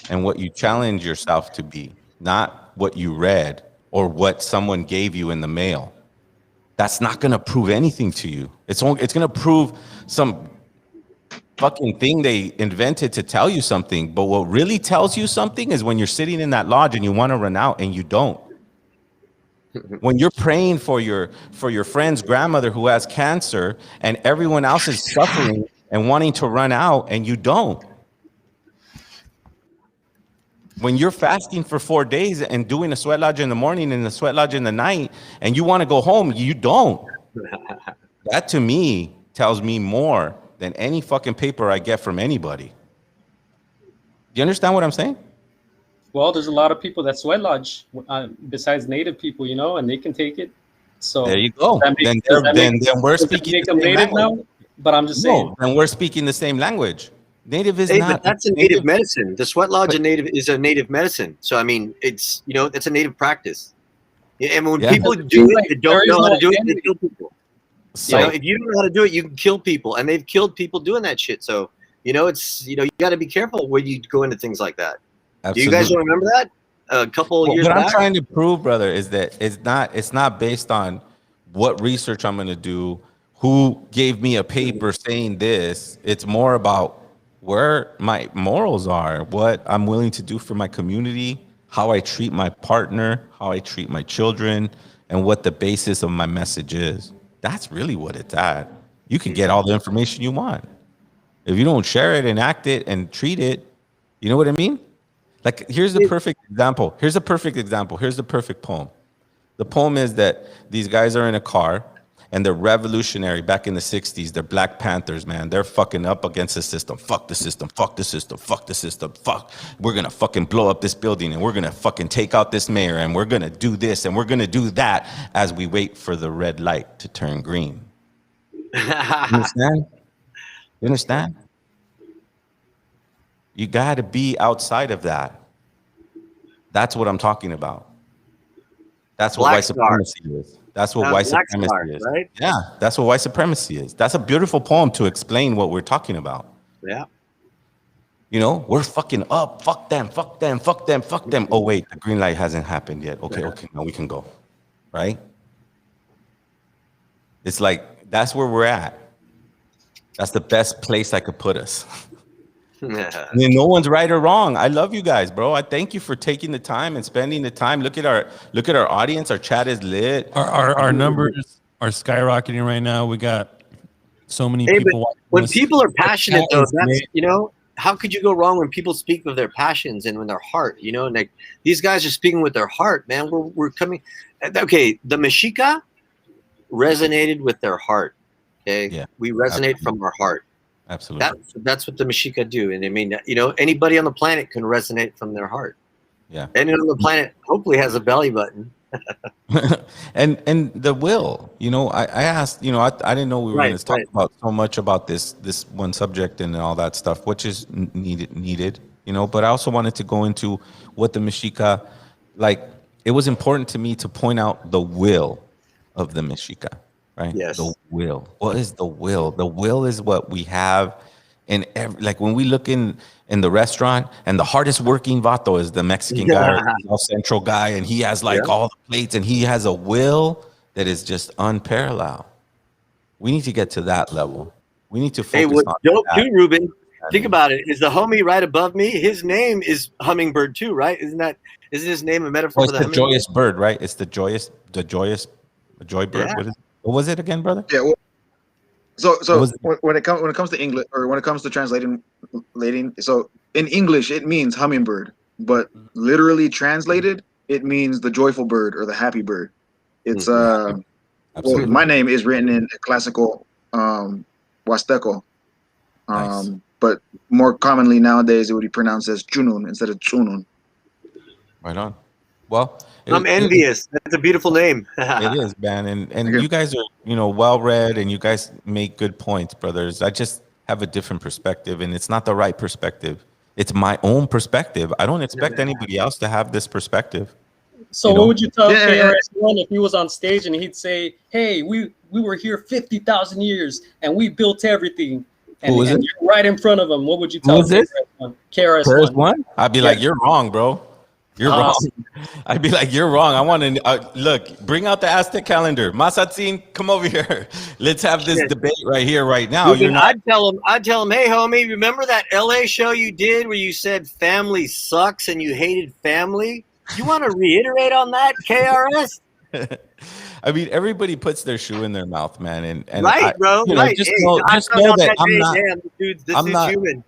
and what you challenge yourself to be, not what you read or what someone gave you in the mail. That's not going to prove anything to you. It's going to prove some fucking thing they invented to tell you something. But what really tells you something is when you're sitting in that lodge and you want to run out and you don't. When you're praying for your friend's grandmother who has cancer and everyone else is suffering and wanting to run out and you don't. When you're fasting for 4 days and doing a sweat lodge in the morning and a sweat lodge in the night and you want to go home, you don't. That to me tells me more than any fucking paper I get from anybody. Do you understand what I'm saying? Well, there's a lot of people that sweat lodge besides native people, and they can take it. So There you go. Then we're speaking make the them same native language. now? But I'm just saying. No, then we're speaking the same language. Native is Hey, not. but that's a native medicine. The sweat lodge is a native medicine. So I mean, it's it's a native practice. Yeah, and when people do it, they don't know how to do it. They kill people. So if you don't know how to do it, you can kill people, and they've killed people doing that shit. So it's you got to be careful when you go into things like that. Absolutely. Do you guys don't remember that a couple years back? What I'm back? trying to prove, brother, is that it's not based on what research I'm going to do, who gave me a paper saying this. It's more about where my morals are, what I'm willing to do for my community, how I treat my partner, how I treat my children, and what the basis of my message is. That's really what it's at. You can get all the information you want. If you don't share it and act it and treat it, you know what I mean? Like, here's the perfect example. Here's the perfect poem. The poem is that these guys are in a car and they're revolutionary back in the 60s. They're Black Panthers, man. They're fucking up against the system. Fuck the system. Fuck the system. Fuck the system. Fuck. We're going to fucking blow up this building and we're going to fucking take out this mayor and we're going to do this and we're going to do that as we wait for the red light to turn green. You understand? You understand? You got to be outside of that. That's what I'm talking about. That's what white supremacy is. That's what white supremacy is. Right? Yeah, that's what white supremacy is. That's a beautiful poem to explain what we're talking about. Yeah. We're fucking up. Fuck them. Fuck them. Fuck them. Fuck them. Oh, wait, the green light hasn't happened yet. Okay, now we can go. Right? It's like, that's where we're at. That's the best place I could put us. I mean, no one's right or wrong. I love you guys, bro. I thank you for taking the time and spending the time. Look at our audience. Our chat is lit. Our numbers are skyrocketing right now. We got so many people. When people are passionate, though, that's how could you go wrong when people speak of their passions and with their heart? And like these guys are speaking with their heart, man. We're coming. Okay, the Mexica resonated with their heart. Okay, yeah, we resonate from our heart. Absolutely. That's what the Mexica do. And I mean, anybody on the planet can resonate from their heart. Yeah. Anyone on the planet hopefully has a belly button. and the will, I asked, I didn't know we were going to talk about so much about this one subject and all that stuff, which is needed, but I also wanted to go into what the Mexica, like, it was important to me to point out the will of the Mexica. Right? Yes. The will. What is the will? The will is what we have in like when we look in the restaurant and the hardest working vato is the Mexican guy, or the South Central guy, and he has like all the plates and he has a will that is just unparalleled. We need to get to that level. We need to focus on dope too, Ruben. Think about it. Is the homie right above me? His name is Hummingbird too, right? Isn't his name a metaphor for the hummingbird? Joyous bird, right? It's the joy bird. Yeah. What was it again, brother? Yeah. Well, so when it comes to English, or when it comes to translating, so in English it means hummingbird, but literally translated it means the joyful bird or the happy bird. It's well, my name is written in classical Huasteco, nice. But more commonly nowadays it would be pronounced as Chunun instead of Chunun. Right on. Well, I'm envious. That's a beautiful name. It is, man. And you guys are, well read and you guys make good points, brothers. I just have a different perspective and it's not the right perspective. It's my own perspective. I don't expect anybody else to have this perspective. So what would you tell KRS-One if he was on stage and he'd say, hey, we were here 50,000 years and we built everything. And you're right in front of him. What would you tell KRS-One? KRS-One? I'd be like, you're wrong, bro. You're wrong. I'd be like, you're wrong. I want to look, bring out the Aztec calendar. Masatzin, come over here. Let's have this debate right here, right now. I'd tell him, hey, homie, remember that LA show you did where you said family sucks and you hated family? You want to reiterate on that, KRS? I mean, everybody puts their shoe in their mouth, man. And right, bro. Right. Just know that I'm not human.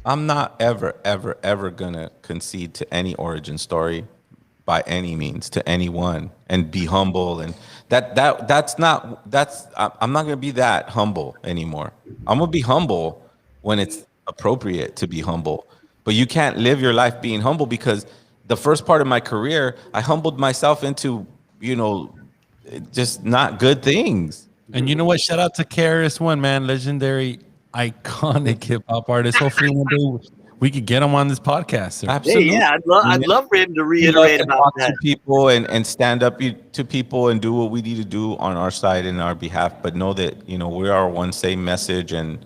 I'm not ever gonna concede to any origin story by any means to anyone and be humble, and I'm not gonna be that humble anymore. I'm gonna be humble when it's appropriate to be humble, But you can't live your life being humble, because the first part of my career, I humbled myself into, just not good things. And you know what? Shout out to KRS-One, man, legendary, iconic hip hop artist. Hopefully one day we could get him on this podcast, sir. Absolutely. Hey, yeah, I'd love for him to We love reiterate to about talk that. to people and stand up to people and do what we need to do on our side and our behalf. But know that we are one same message, and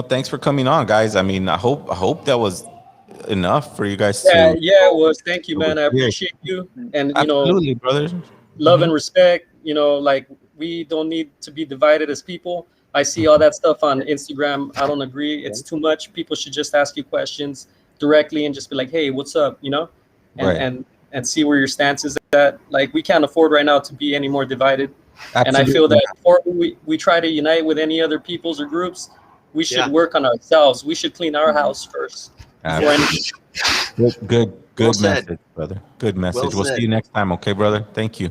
thanks for coming on, guys. I mean, I hope that was enough for you guys to. Yeah, it was. Thank you, man. I appreciate you, and absolutely, brothers. Love and respect. Like, we don't need to be divided as people. I see all that stuff on Instagram. I don't agree. It's too much. People should just ask you questions directly and just be like, "Hey, what's up?" And see where your stance is at. Like, we can't afford right now to be any more divided. Absolutely. And I feel that before we try to unite with any other peoples or groups, we should work on ourselves. We should clean our house first. Good Well message, brother. Good message. Well we'll said. see you next time, okay, brother? Thank you.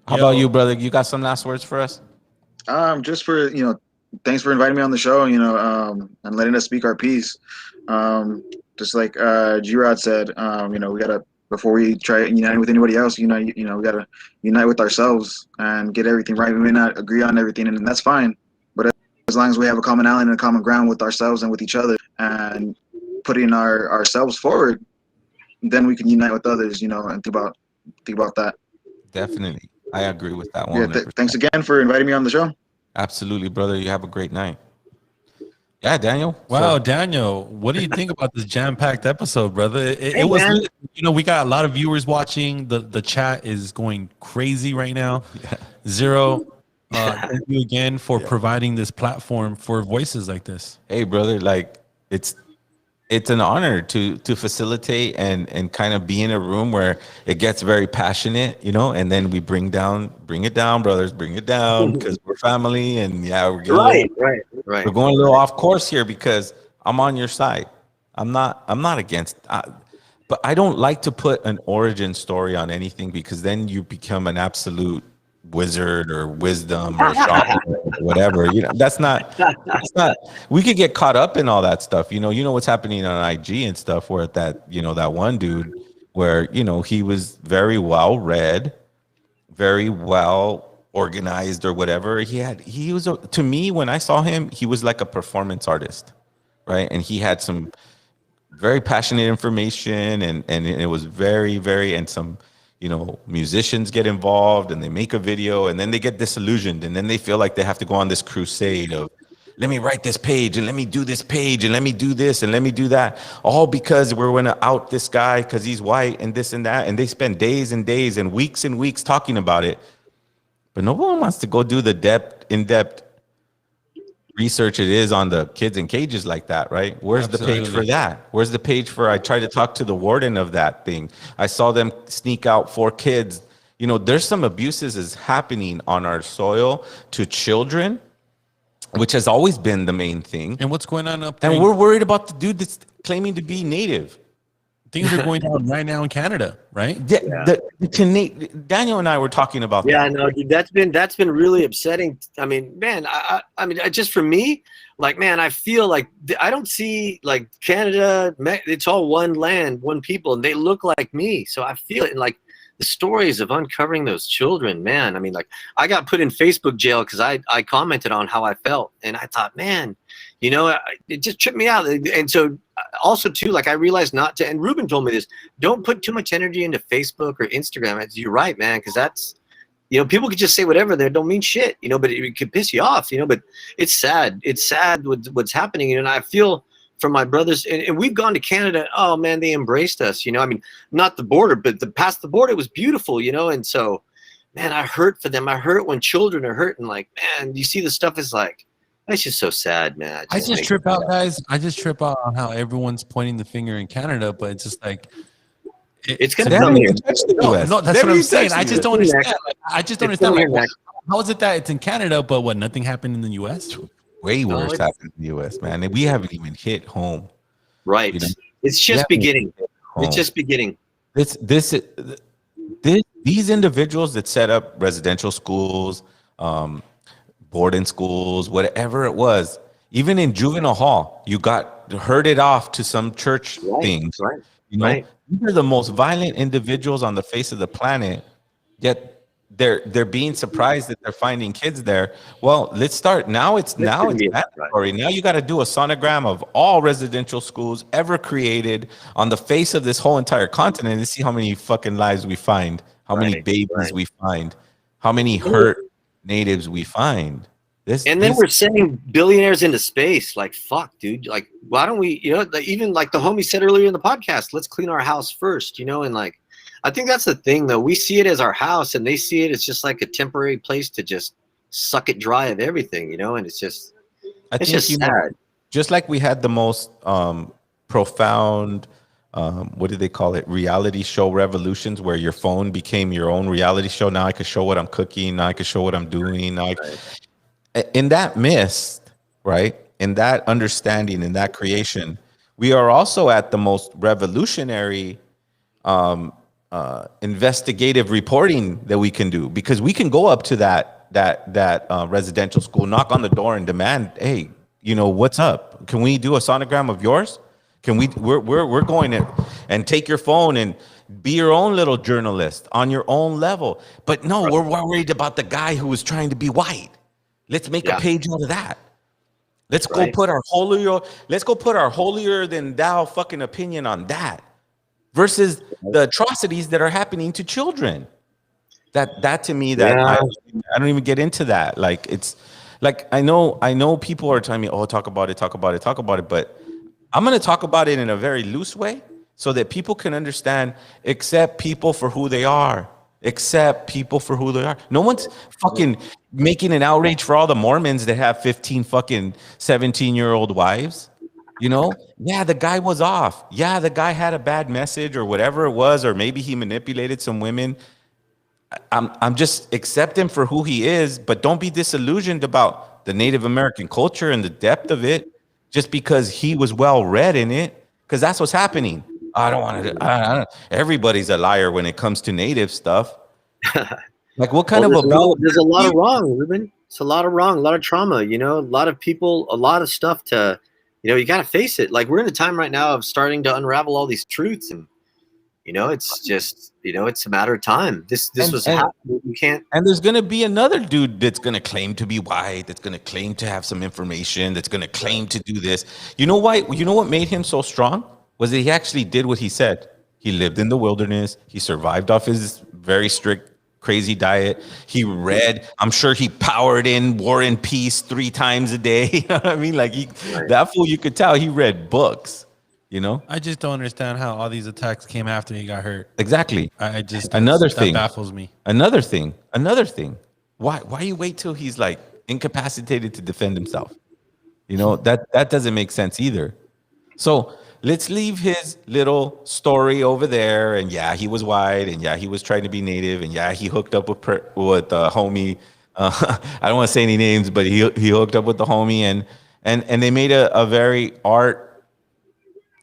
How about you, brother? You got some last words for us? Just for thanks for inviting me on the show, and letting us speak our piece. Just like G-Rod said, we gotta, before we try uniting with anybody else, we gotta unite with ourselves and get everything right. We may not agree on everything, and that's fine, but as long as we have a commonality and a common ground with ourselves and with each other, and putting ourselves forward, then we can unite with others, and think about that. Definitely. I agree with that one. Yeah, thanks again for inviting me on the show. Absolutely, brother. You have a great night. Yeah, Daniel. Wow, Daniel, what do you think about this jam-packed episode, brother? It was, we got a lot of viewers watching. The chat is going crazy right now. Yeah. Zero, thank you again for providing this platform for voices like this. Hey, brother, like it's an honor to facilitate and kind of be in a room where it gets very passionate, and then we bring it down, brothers, bring it down, because we're family, and we're getting right. We're going a little off course here because I'm on your side. I'm not against, but I don't like to put an origin story on anything, because then you become an absolute wizard or wisdom or whatever. That's not we could get caught up in all that stuff. What's happening on IG and stuff, where that that one dude where he was very well read, very well organized or whatever. He was to me, when I saw him, he was like a performance artist, right? And he had some very passionate information, and it was very, very, and some musicians get involved and they make a video, and then they get disillusioned, and then they feel like they have to go on this crusade of, let me write this page, and let me do this page, and let me do this, and let me do that, all because we're going to out this guy because he's white and this and that. And they spend days and days and weeks talking about it, but no one wants to go do the in-depth research it is on the kids in cages like that, right? Where's Absolutely. The page for that? Where's the page for, I tried to talk to the warden of that thing. I saw them sneak out 4 kids. There's some abuses is happening on our soil to children, which has always been the main thing. And what's going on up there? And we're worried about the dude that's claiming to be native. Things are going on right now in Canada, right? Daniel and I were talking about that. Yeah, no, dude, that's been really upsetting. I mean, man, I mean, just for me, like, man, I feel like I don't see like Canada. It's all one land, one people, and they look like me. So I feel it. And like the stories of uncovering those children, man. I mean, like, I got put in Facebook jail because I commented on how I felt, and I thought, man, it just tripped me out. And so also too, like, I realized not to, and Ruben told me this, don't put too much energy into Facebook or Instagram. You're right, man, because that's, people could just say whatever, they don't mean shit, but it could piss you off, but it's sad. It's sad with what's happening. And I feel for my brothers, and we've gone to Canada. Oh man, they embraced us, I mean, not the border, but past the border, it was beautiful, and so, man, I hurt for them. I hurt when children are hurting. Like, man, you see the stuff is like, it's just so sad, man. I just trip out, guys. I just trip out on how everyone's pointing the finger in Canada, but it's just like it's going to come here. No, that's what I'm saying. I just don't understand. I just don't understand. Like, how is it that it's in Canada, but nothing happened in the U.S.? Way worse happened in the U.S., man. And we haven't even hit home. Right. It's just beginning. It's just beginning. These individuals that set up residential schools, boarding schools, whatever it was, Even in juvenile hall, you got herded off to some church things. Right. You know, these are the most violent individuals on the face of the planet. Yet they're being surprised that they're finding kids there. Well, let's start now. It's mandatory. Now you got to do a sonogram of all residential schools ever created on the face of this whole entire continent and see how many fucking lives we find, how many babies we find, how many hurt natives we find. Then we're sending billionaires into space. Like, fuck, dude. Like, why don't we, even like the homie said earlier in the podcast, let's clean our house first, and like, I think that's the thing, though. We see it as our house, and they see it as just like a temporary place to just suck it dry of everything, and it's just, it's just sad. Just like we had the most profound, what do they call it? Reality show revolutions, where your phone became your own reality show. Now I can show what I'm cooking. Now I can show what I'm doing. Now in that mist, right? In that understanding, in that creation, we are also at the most revolutionary investigative reporting that we can do, because we can go up to that residential school, knock on the door, and demand, hey, what's up? Can we do a sonogram of yours? Can we're going to and take your phone and be your own little journalist on your own level. But no, we're worried about the guy who was trying to be white. Let's make a page out of that. Let's go put our holier than thou fucking opinion on that, versus the atrocities that are happening to children. That to me, I don't even get into that. Like, it's like, I know people are telling me, oh, talk about it, but I'm going to talk about it in a very loose way so that people can understand, accept people for who they are. No one's fucking making an outrage for all the Mormons that have 15 fucking 17-year-old wives. Yeah, the guy was off. Yeah, the guy had a bad message or whatever it was, or maybe he manipulated some women. I'm just accept him for who he is, but don't be disillusioned about the Native American culture and the depth of it just because he was well read in it, because that's what's happening. I don't want to. Everybody's a liar when it comes to Native stuff. Like, what kind of there's a lot of wrong, Ruben. It's a lot of wrong, a lot of trauma. A lot of people, a lot of stuff to. You got to face it. Like, we're in a time right now of starting to unravel all these truths, and it's just, it's a matter of time. This was happening. You can't. And there's gonna be another dude that's gonna claim to be white, that's gonna claim to have some information, that's gonna claim to do this. You know why? You know what made him so strong was that he actually did what he said. He lived in the wilderness. He survived off his very strict, crazy diet. He read. I'm sure he powered in War and Peace 3 times a day. You know what I mean? Like, that fool, you could tell he read books. I just don't understand how all these attacks came after he got hurt. Exactly. I just that baffles me. Another thing. Why you wait till he's like incapacitated to defend himself? That doesn't make sense either. So let's leave his little story over there. And yeah, he was white, and yeah, he was trying to be Native, and yeah, he hooked up with the homie. I don't want to say any names, but he hooked up with the homie, and they made a very art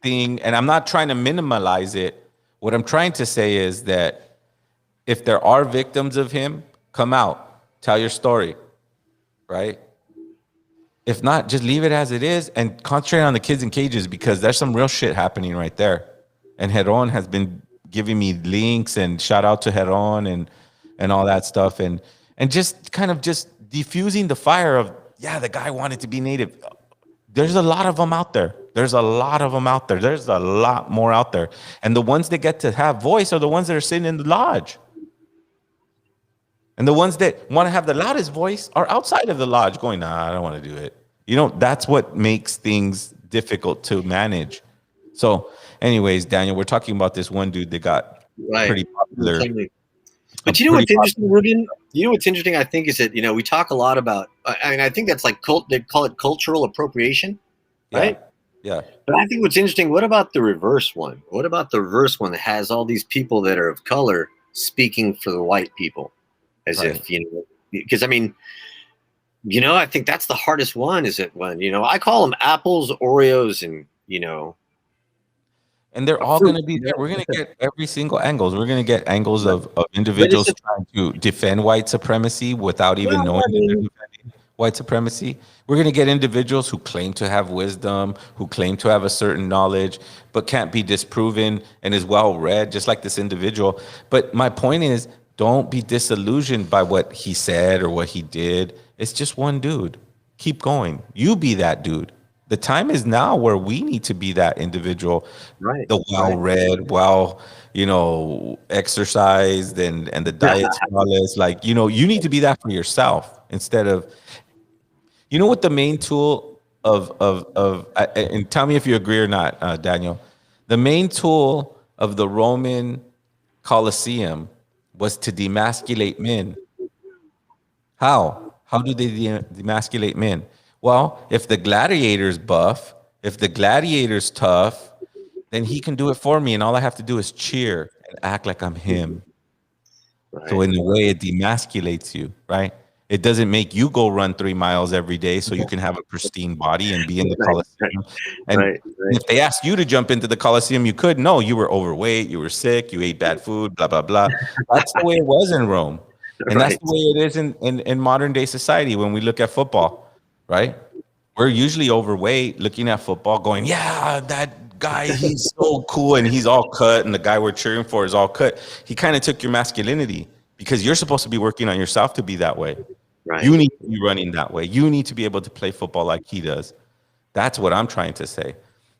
thing. And I'm not trying to minimalize it. What I'm trying to say is that if there are victims of him, come out, tell your story, right? If not, just leave it as it is and concentrate on the kids in cages, because there's some real shit happening right there. And Heron has been giving me links, and shout out to Heron and all that stuff. And just kind of just diffusing the fire of, yeah, the guy wanted to be Native. There's a lot of them out there. There's a lot more out there. And the ones that get to have voice are the ones that are sitting in the lodge. And the ones that want to have the loudest voice are outside of the lodge going, nah, I don't want to do it. That's what makes things difficult to manage. So anyways, Daniel, we're talking about this one dude that got pretty popular. But what's interesting, Ruben? What's interesting, I think, is that, we talk a lot about, I think that's like they call it cultural appropriation, right? Yeah. But I think what's interesting, what about the reverse one? What about the reverse one that has all these people that are of color speaking for the white people? As if, because I think that's the hardest one, is it when, I call them apples, Oreos, and, and they're all going to be there. We're going to get every single angles. We're going to get angles of individuals trying to defend white supremacy without even knowing that they're defending. white supremacy. We're going to get individuals who claim to have wisdom, who claim to have a certain knowledge, but can't be disproven and is well read, just like this individual. But my point is, don't be disillusioned by what he said or what he did. It's just one dude. Keep going. You be that dude. The time is now where we need to be that individual, right? The well-read, exercised, and the diet's flawless. Like, you need to be that for yourself instead of, what the main tool and tell me if you agree or not, Daniel. The main tool of the Roman Colosseum was to demasculate men. How? How do they demasculate men? Well, if the gladiator's buff, if the gladiator's tough, then he can do it for me, and all I have to do is cheer and act like I'm him. Right. So in a way, it demasculates you, right? It doesn't make you go run 3 miles every day so you can have a pristine body and be in the Colosseum. And if they asked you to jump into the Colosseum, you could. No, you were overweight, you were sick, you ate bad food, blah, blah, blah. That's the way it was in Rome. And that's the way it is in modern day society when we look at football, right? We're usually overweight looking at football going, yeah, that guy, he's so cool and he's all cut, and the guy we're cheering for is all cut. He kind of took your masculinity because you're supposed to be working on yourself to be that way. Right. You need to be running that way. You need to be able to play football like he does. That's what I'm trying to say,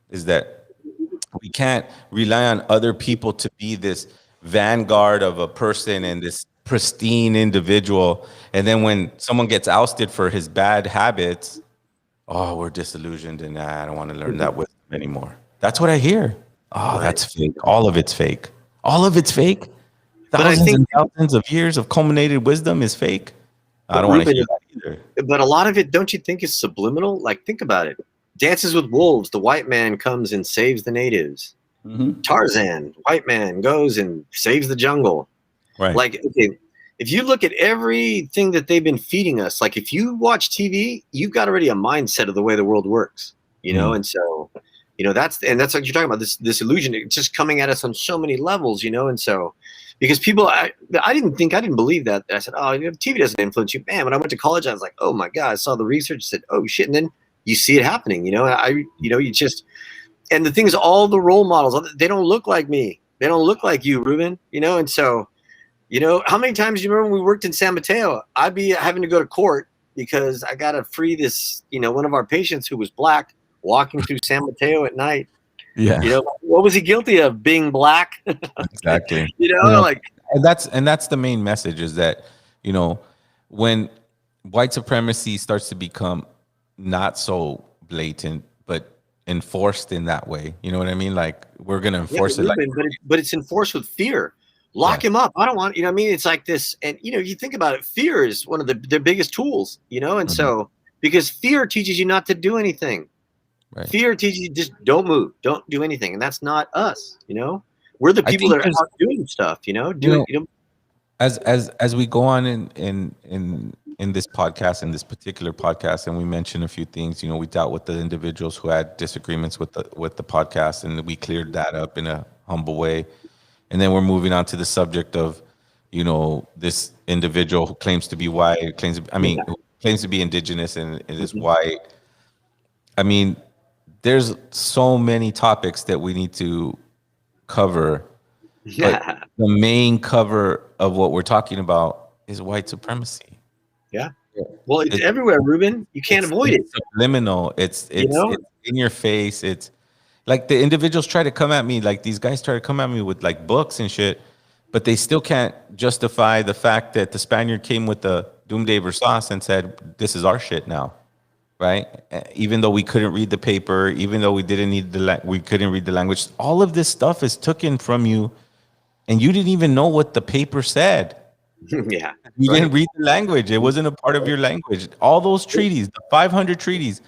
is that we can't rely on other people to be this vanguard of a person and this pristine individual. And then when someone gets ousted for his bad habits, oh, we're disillusioned and I don't want to learn that wisdom anymore. That's what I hear. Oh, that's fake. All of it's fake. All of it's fake. Thousands and thousands of years of culminated wisdom is fake. I don't want to hear that either. But a lot of it, don't you think, is subliminal? Like, think about it. Dances with Wolves, the white man comes and saves the natives. Mm-hmm. Tarzan, white man goes and saves the jungle. Right. Like, okay, if you look at everything that they've been feeding us, like if you watch TV, you've got already a mindset of the way the world works, and so, that's what you're talking about, this illusion. It's just coming at us on so many levels, and so, because people, I didn't believe that. I said, oh, TV doesn't influence you. Man, when I went to college, I was like, oh my God, I saw the research, said, oh shit. And then you see it happening, you just, and the thing is, all the role models, they don't look like me. They don't look like you, Ruben, and so, how many times do you remember when we worked in San Mateo? I'd be having to go to court because I got to free this, one of our patients who was black walking through San Mateo at night. Yeah. What was he guilty of? Being black? Exactly. Like, and that's the main message, is that, when white supremacy starts to become not so blatant, but enforced in that way, you know what I mean? Like, we're going to enforce it. But it's enforced with fear. Lock him up. I don't want, it's like this. And, you think about it, fear is one of their biggest tools, and so, because fear teaches you not to do anything. Right. Fear teaches you just don't move, don't do anything. And that's not us, we're the people that are out doing stuff, as we go on in this podcast, in this particular podcast, and we mentioned a few things, we dealt with the individuals who had disagreements with the podcast, and we cleared that up in a humble way. And then we're moving on to the subject of, this individual who claims to be white, who claims to be indigenous and is white. I mean, there's so many topics that we need to cover. Yeah. But the main cover of what we're talking about is white supremacy. Yeah. Well, it's everywhere, Ruben. You can't avoid it. Subliminal. It's in your face. It's like the individuals try to come at me, like these guys try to come at me with like books and shit, but they still can't justify the fact that the Spaniard came with the Doomsday sauce and said, this is our shit now, right? Even though we couldn't read the paper, even though we didn't need we couldn't read the language, all of this stuff is taken from you, and you didn't even know what the paper said. Yeah. You didn't read the language. It wasn't a part of your language. All those treaties, the 500 treaties,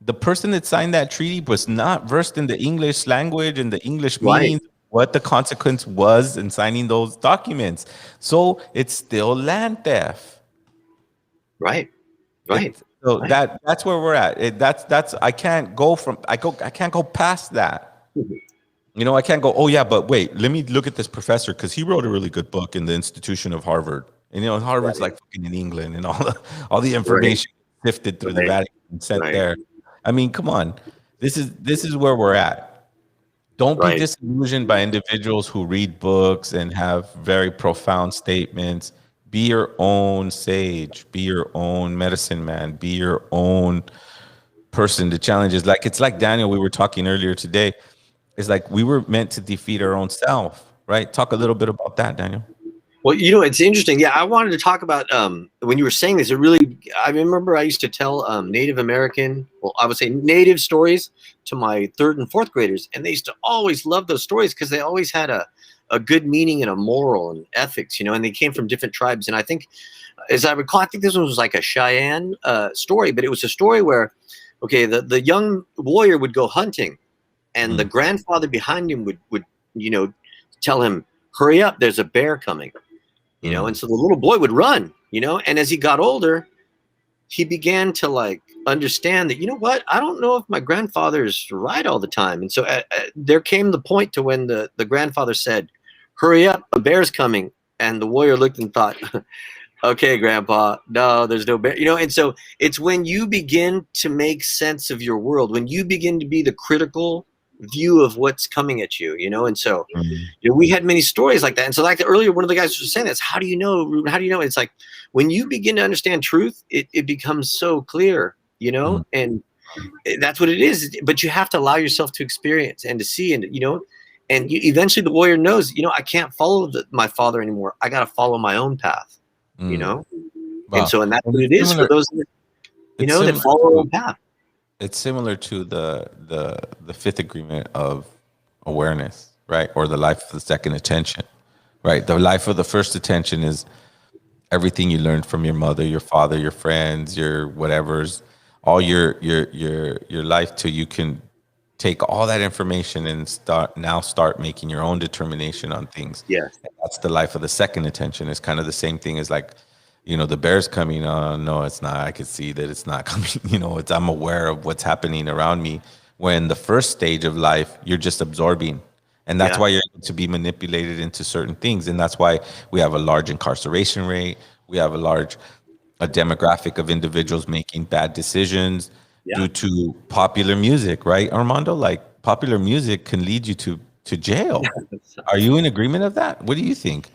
the person that signed that treaty was not versed in the English language and the English meanings, what the consequence was in signing those documents. So it's still land theft. Right. That's where we're at. That's I can't go past that. I can't go, oh yeah, but wait, let me look at this professor because he wrote a really good book in the institution of Harvard. And Harvard's like fucking in England, and all the information sifted through the Vatican and sent there. I mean, come on. This is where we're at. Don't be disillusioned by individuals who read books and have very profound statements. Be your own sage. Be your own medicine man. Be your own person to challenge. It's like Daniel, we were talking earlier today. It's like we were meant to defeat our own self, right? Talk a little bit about that, Daniel. Well, it's interesting. Yeah, I wanted to talk about when you were saying this. I remember I used to tell Native American, I would say Native stories to my 3rd and 4th graders, and they used to always love those stories because they always had a good meaning and a moral and ethics, and they came from different tribes. And I think, as I recall, I think this one was like a Cheyenne story, but it was a story where, the young warrior would go hunting, and the grandfather behind him would tell him, "Hurry up, there's a bear coming." And so the little boy would run, and as he got older, he began to understand that, I don't know if my grandfather is right all the time. And so there came the point to when the grandfather said, "Hurry up, a bear's coming." And the warrior looked and thought, "Okay, grandpa, no, there's no bear." And so it's when you begin to make sense of your world, when you begin to be the critical view of what's coming at you, and so we had many stories like that. And so earlier, one of the guys was saying this, how do you know? It's like when you begin to understand truth, it becomes so clear, and that's what it is. But you have to allow yourself to experience and to see, and eventually the warrior knows, I can't follow my father anymore. I got to follow my own path, Wow. and that's what it is for those that follow their own path. It's similar to the 5th agreement of awareness, right? Or the life of the second attention, right? The life of the first attention is everything you learned from your mother, your father, your friends, your whatever's, all your life, till you can take all that information and start making your own determination on things. Yes. And that's the life of the second attention. It's kind of the same thing as the bear's coming. No, it's not. I can see that it's not coming. I'm aware of what's happening around me. When the first stage of life, you're just absorbing. And that's why you're able to be manipulated into certain things. And that's why we have a large incarceration rate. We have a demographic of individuals making bad decisions due to popular music, right, Armando? Popular music can lead you to jail. Are you in agreement of that? What do you think?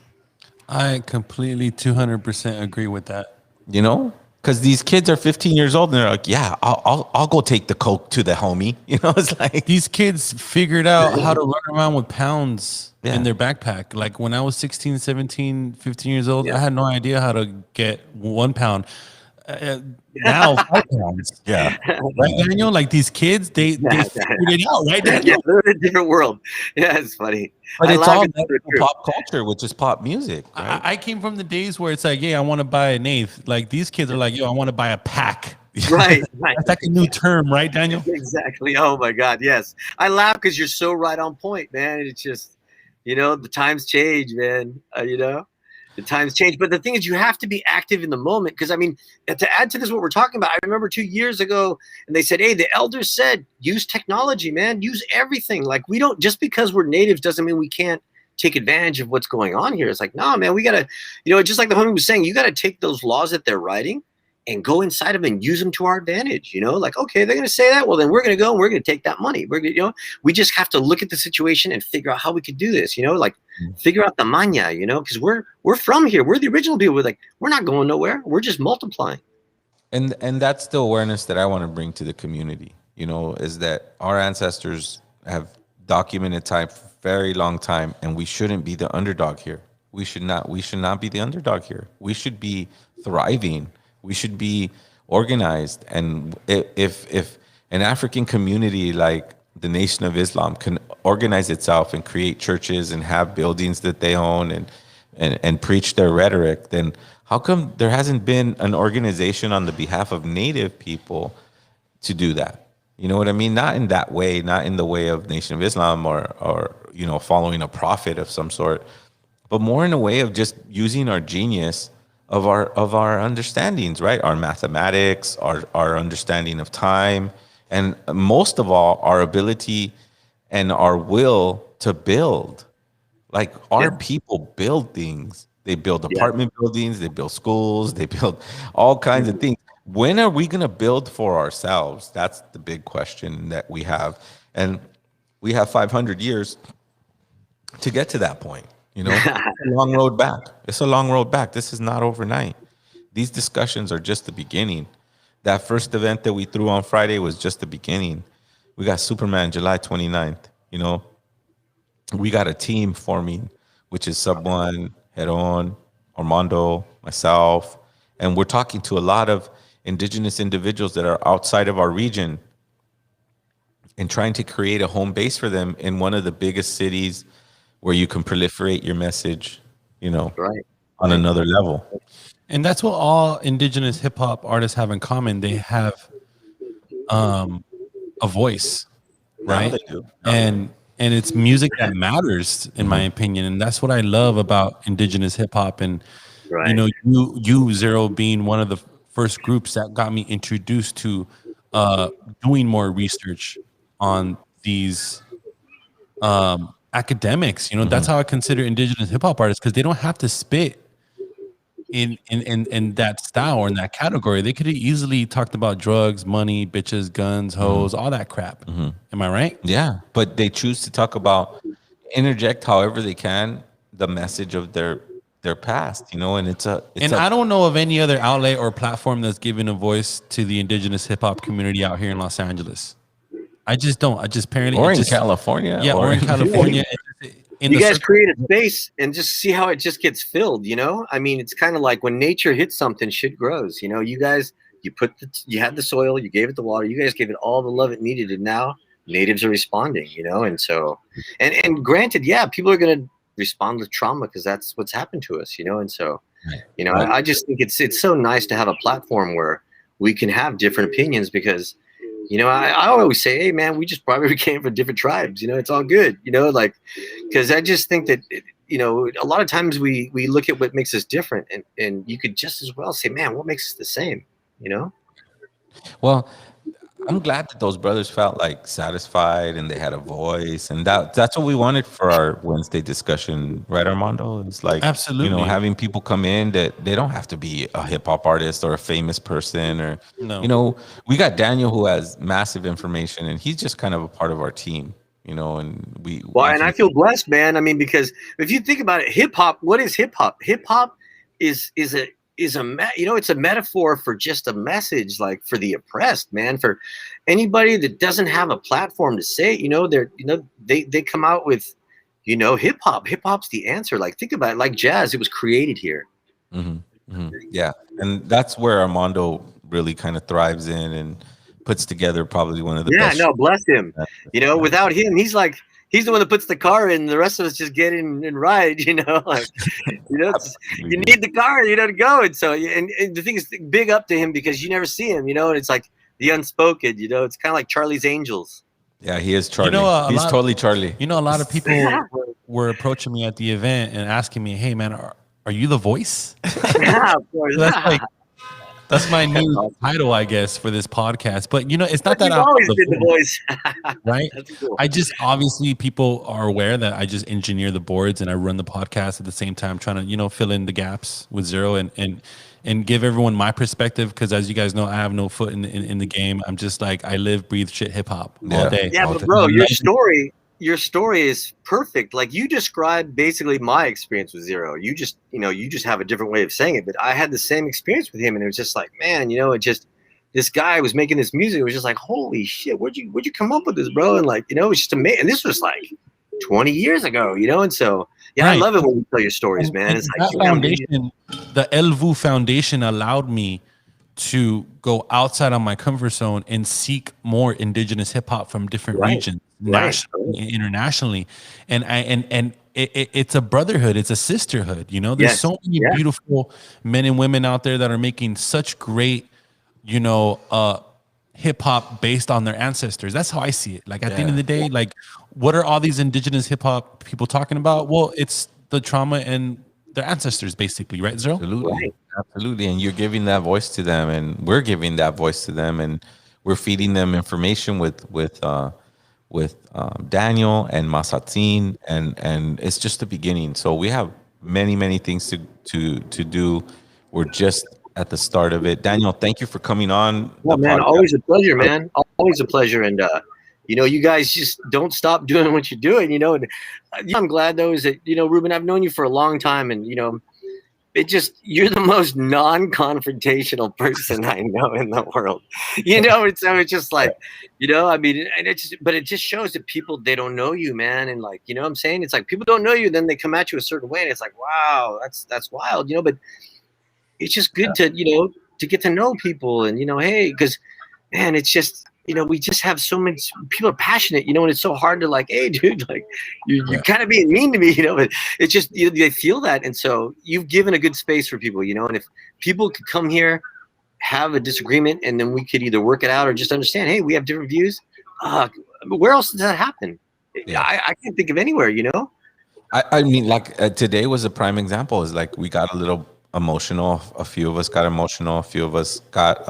I completely 200% agree with that. Because these kids are 15 years old and they're like, yeah, I'll go take the coke to the homie. It's like these kids figured out how to run around with pounds in their backpack. Like when I was 16, 17, 15 years old, I had no idea how to get 1 pound. Now 5 pounds. Yeah. Right, Daniel? Like these kids, they figured it out, right, Daniel? They're in a different world. Yeah, it's funny. But it's all pop culture, which is pop music. Right? I came from the days where it's like, yeah, I want to buy an eighth. Like these kids are like, yo, I want to buy a pack. Right. That's like a new term, right, Daniel? Exactly. Oh my God, yes. I laugh because you're so right on point, man. It's just, the times change, man. The times change. But the thing is, you have to be active in the moment. Because, to add to this, what we're talking about, I remember 2 years ago, and they said, hey, the elders said, use technology, man. Use everything. Like, we don't, just because we're natives doesn't mean we can't take advantage of what's going on here. It's like, no, man, we got to, just like the homie was saying, you got to take those laws that they're writing and go inside them and use them to our advantage. Like, okay, they're going to say that. Well, then we're going to go and we're going to take that money. We're going to, we just have to look at the situation and figure out how we could do this, figure out the maña, because we're from here. We're the original people. We're not going nowhere. We're just multiplying. And that's the awareness that I want to bring to the community, is that our ancestors have documented time for a very long time, and we shouldn't be the underdog here. We should not be the underdog here. We should be thriving. We should be organized. And if an African community like the Nation of Islam can organize itself and create churches and have buildings that they own and preach their rhetoric, then how come there hasn't been an organization on the behalf of Native people to do that? You know what I mean? Not in that way, not in the way of Nation of Islam or following a prophet of some sort, but more in a way of just using our genius of our understandings, right? Our mathematics, our understanding of time, and most of all, our ability and our will to build. Like our people build things. They build apartment buildings, they build schools, they build all kinds of things. when are we going to build for ourselves? That's the big question that we have. And we have 500 years to get to that point. You know, it's a long road back. It's a long road back. This is not overnight. These discussions are just the beginning. That first event that we threw on Friday was just the beginning. We got Superman July 29th. You know, we got a team forming, which is Sub One, Heron, Armando, myself, and we're talking to a lot of indigenous individuals that are outside of our region and trying to create a home base for them in one of the biggest cities where you can proliferate your message, you know, on another level. And that's what all indigenous hip hop artists have in common. They have a voice, right? They do. And it's music that matters, in my opinion. And that's what I love about indigenous hip hop. And you know, you Zero being one of the first groups that got me introduced to doing more research on these academics. You know, that's how I consider indigenous hip hop artists, because they don't have to spit in that style or in that category. They could have easily talked about drugs, money, bitches, guns, hoes, all that crap. Am I right? Yeah, but they choose to talk about, interject however they can, the message of their past, you know, and I don't know of any other outlet or platform that's giving a voice to the indigenous hip hop community out here in Los Angeles. I just don't. I just apparently or in California. Yeah, or in California. You guys create a space and just see how it just gets filled, you know? I mean, it's kind of like when nature hits something, shit grows. You know, you guys, you had the soil, you gave it the water, you guys gave it all the love it needed, and now natives are responding, you know? And so, and granted, yeah, people are going to respond with trauma because that's what's happened to us, you know? And so, you know, I just think it's so nice to have a platform where we can have different opinions, because you know, I always say, hey, man, we just probably came from different tribes. You know, it's all good, you know, like, because I just think that, you know, a lot of times we look at what makes us different, and you could just as well say, man, what makes us the same, you know? Well, I'm glad that those brothers felt like satisfied and they had a voice, and that's what we wanted for our Wednesday discussion, right, Armando? It's like, absolutely, you know, having people come in that they don't have to be a hip hop artist or a famous person, or you know, we got Daniel who has massive information, and he's just kind of a part of our team, you know, and and I feel blessed, man. I mean, because if you think about it, hip hop, what is hip hop? Hip hop is a you know, it's a metaphor for just a message, like for the oppressed, man, for anybody that doesn't have a platform to say it, you know, they come out with, you know, hip hop's the answer. Like, think about it, like jazz, it was created here. Yeah, and that's where Armando really kind of thrives in and puts together probably one of the best. No, bless him. You know, without him, he's the one that puts the car in. The rest of us just get in and ride, you know, like, you know, you need the car, you know, to go. And so, and the thing is, big up to him, because you never see him, you know, and it's like the unspoken, you know, it's kind of like Charlie's Angels. Yeah, he is Charlie. You know, he's totally Charlie. You know, a lot of people were approaching me at the event and asking me, hey, man, are you the voice? Yeah, of course. That's my new title, I guess, for this podcast. But you know, it's not that I've always been the voice, right? Cool. I just, obviously people are aware that I just engineer the boards and I run the podcast at the same time, trying to, you know, fill in the gaps with Zero and give everyone my perspective, because as you guys know, I have no foot in the game. I'm just like, I live, breathe shit hip hop all day. Yeah, but bro, your story is perfect. Like, you described basically my experience with Zero. You just have a different way of saying it, but I had the same experience with him, and it was just like, man, you know, it just, this guy was making this music. It was just like, holy shit, where'd you come up with this, bro? And like, you know, it's just amazing. And this was like 20 years ago, you know? And so, yeah, right. I love it when you tell your stories, man. It's like, that foundation, the El Vuh Foundation allowed me to go outside on my comfort zone and seek more indigenous hip hop from different regions, nationally, internationally. And it's a brotherhood, it's a sisterhood, you know. There's so many beautiful men and women out there that are making such great, you know, hip hop based on their ancestors. That's how I see it. Like, at the end of the day, like, what are all these indigenous hip hop people talking about? Well, it's the trauma and their ancestors, basically, right, Zero? Absolutely. And you're giving that voice to them, and we're giving that voice to them, and we're feeding them information with Daniel and Masatin, and it's just the beginning. So we have many things to do. We're just at the start of it. Daniel, thank you for coming on Well, the man, podcast. always a pleasure, man. Always a pleasure. And, you guys just don't stop doing what you're doing, and I'm glad though, is that, Ruben, I've known you for a long time, and, you're the most non-confrontational person I know in the world, it's just like, I mean, and but it just shows that people, they don't know you, man. And like, what I'm saying, it's like people don't know you, then they come at you a certain way, and it's like, wow, that's wild, but it's just good to, to get to know people, and, hey, because, man, it's just, we just have so much, people are passionate, and it's so hard to like, hey, dude, like you're kind of being mean to me, but it's just, they feel that. And so you've given a good space for people, and if people could come here, have a disagreement, and then we could either work it out or just understand, hey, we have different views. Where else does that happen? I can't think of anywhere, I mean, like today was a prime example. Is like we got a little emotional. A few of us got emotional. A few of us got,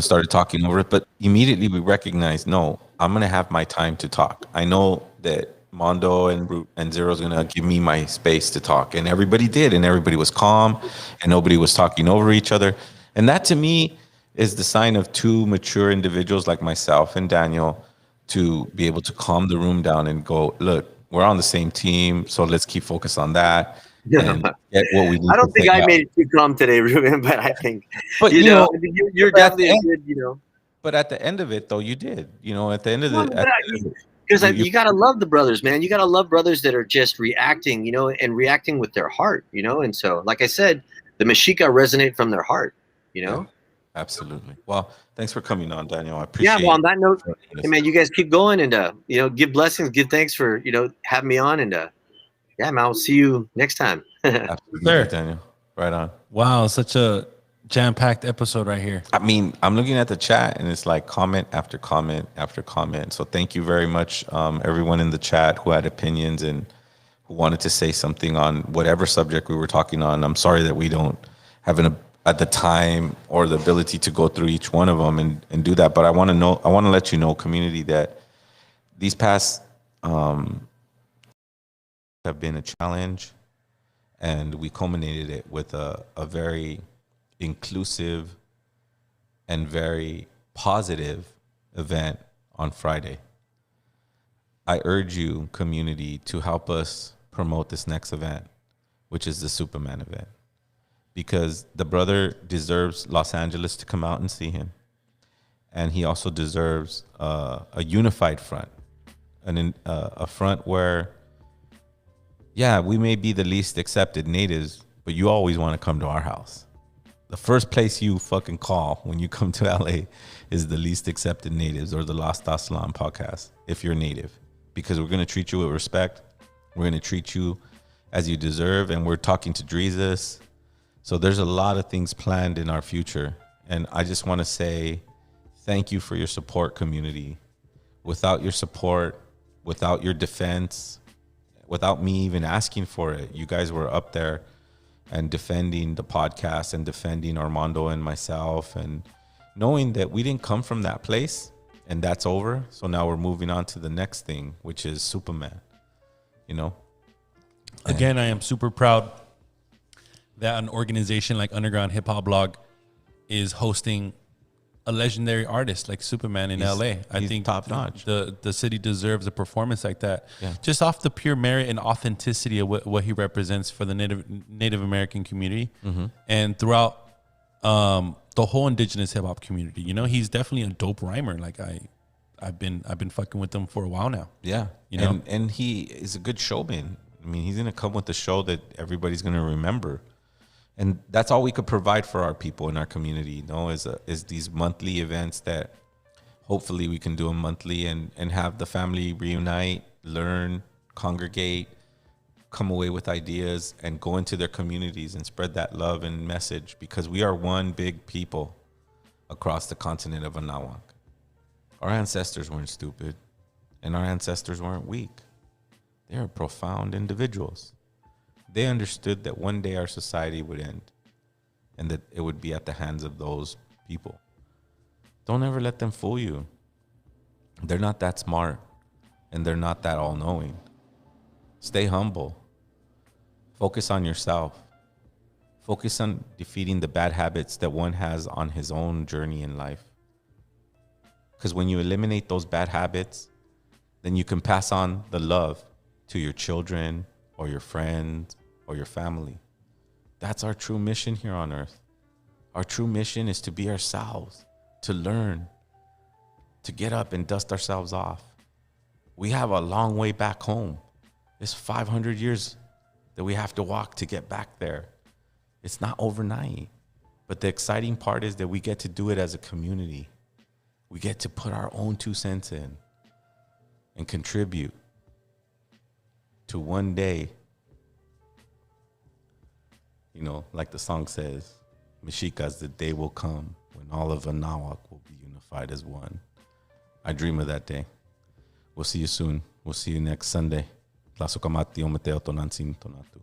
started talking over it. But immediately we recognized, no, I'm gonna have my time to talk. I know that Mondo and Zero is gonna give me my space to talk, and everybody did, and everybody was calm, and nobody was talking over each other. And that to me is the sign of two mature individuals like myself and Daniel to be able to calm the room down and go, look, we're on the same team, so let's keep focused on that. And get what we need. I don't think I made it too calm today, Ruben, but I think, you're definitely a good, But at the end of it, though, you did. At the end of the, because you gotta love the brothers, man. You gotta love brothers that are just reacting, and reacting with their heart, And so, like I said, the Mexica resonate from their heart, Yeah, absolutely. Well, thanks for coming on, Daniel. I appreciate. Yeah. Well, on that note, hey, man, you guys keep going, and give blessings, give thanks for having me on, and yeah, man, I'll see you next time. Absolutely, Daniel. Right on. Wow, such a jam-packed episode right here. I mean, I'm looking at the chat, and it's like comment after comment after comment. So thank you very much, everyone in the chat who had opinions and who wanted to say something on whatever subject we were talking on. I'm sorry that we don't have at the time or the ability to go through each one of them and do that. But I want to let you know, community, that these past have been a challenge, and we culminated it with a very inclusive and very positive event on Friday. I urge you, community, to help us promote this next event, which is the Superman event, because the brother deserves Los Angeles to come out and see him. And he also deserves a unified front, a front where, yeah, we may be the least accepted natives, but you always want to come to our house. The first place you fucking call when you come to LA is the least accepted natives or the Lost Aslan podcast, if you're native, because we're going to treat you with respect. We're going to treat you as you deserve. And we're talking to Dreezus. So there's a lot of things planned in our future. And I just want to say thank you for your support, community. Without your support, without your defense, without me even asking for it, you guys were up there and defending the podcast and defending Armando and myself, and knowing that we didn't come from that place and that's over. So now we're moving on to the next thing, which is Superman, Again, I am super proud that an organization like Underground Hip Hop Blog is hosting a legendary artist like Superman in LA. I think top notch. The city deserves a performance like that, Yeah. just off the pure merit and authenticity of what he represents for the Native American community, and throughout the whole indigenous hip hop community. He's definitely a dope rhymer. Like I've been fucking with him for a while now. Yeah, and he is a good showman. I mean, he's gonna come with a show that everybody's gonna remember. And that's all we could provide for our people in our community, is these monthly events that hopefully we can do them monthly and have the family reunite, learn, congregate, come away with ideas, and go into their communities and spread that love and message, because we are one big people across the continent of Anahuac. Our ancestors weren't stupid, and our ancestors weren't weak. They are profound individuals. They understood that one day our society would end and that it would be at the hands of those people. Don't ever let them fool you. They're not that smart, and they're not that all-knowing. Stay humble. Focus on yourself. Focus on defeating the bad habits that one has on his own journey in life. Because when you eliminate those bad habits, then you can pass on the love to your children or your friends or your family. That's our true mission here on earth. Our true mission is to be ourselves, to learn, to get up and dust ourselves off. We have a long way back home. It's 500 years that we have to walk to get back there. It's not overnight. But the exciting part is that we get to do it as a community. We get to put our own 2 cents in and contribute to one day, you know, like the song says, Mexica's, the day will come when all of Anahuac will be unified as one. I dream of that day. We'll see you soon. We'll see you next Sunday. Tlasokamati o Meteo Tonantzin Tonatu.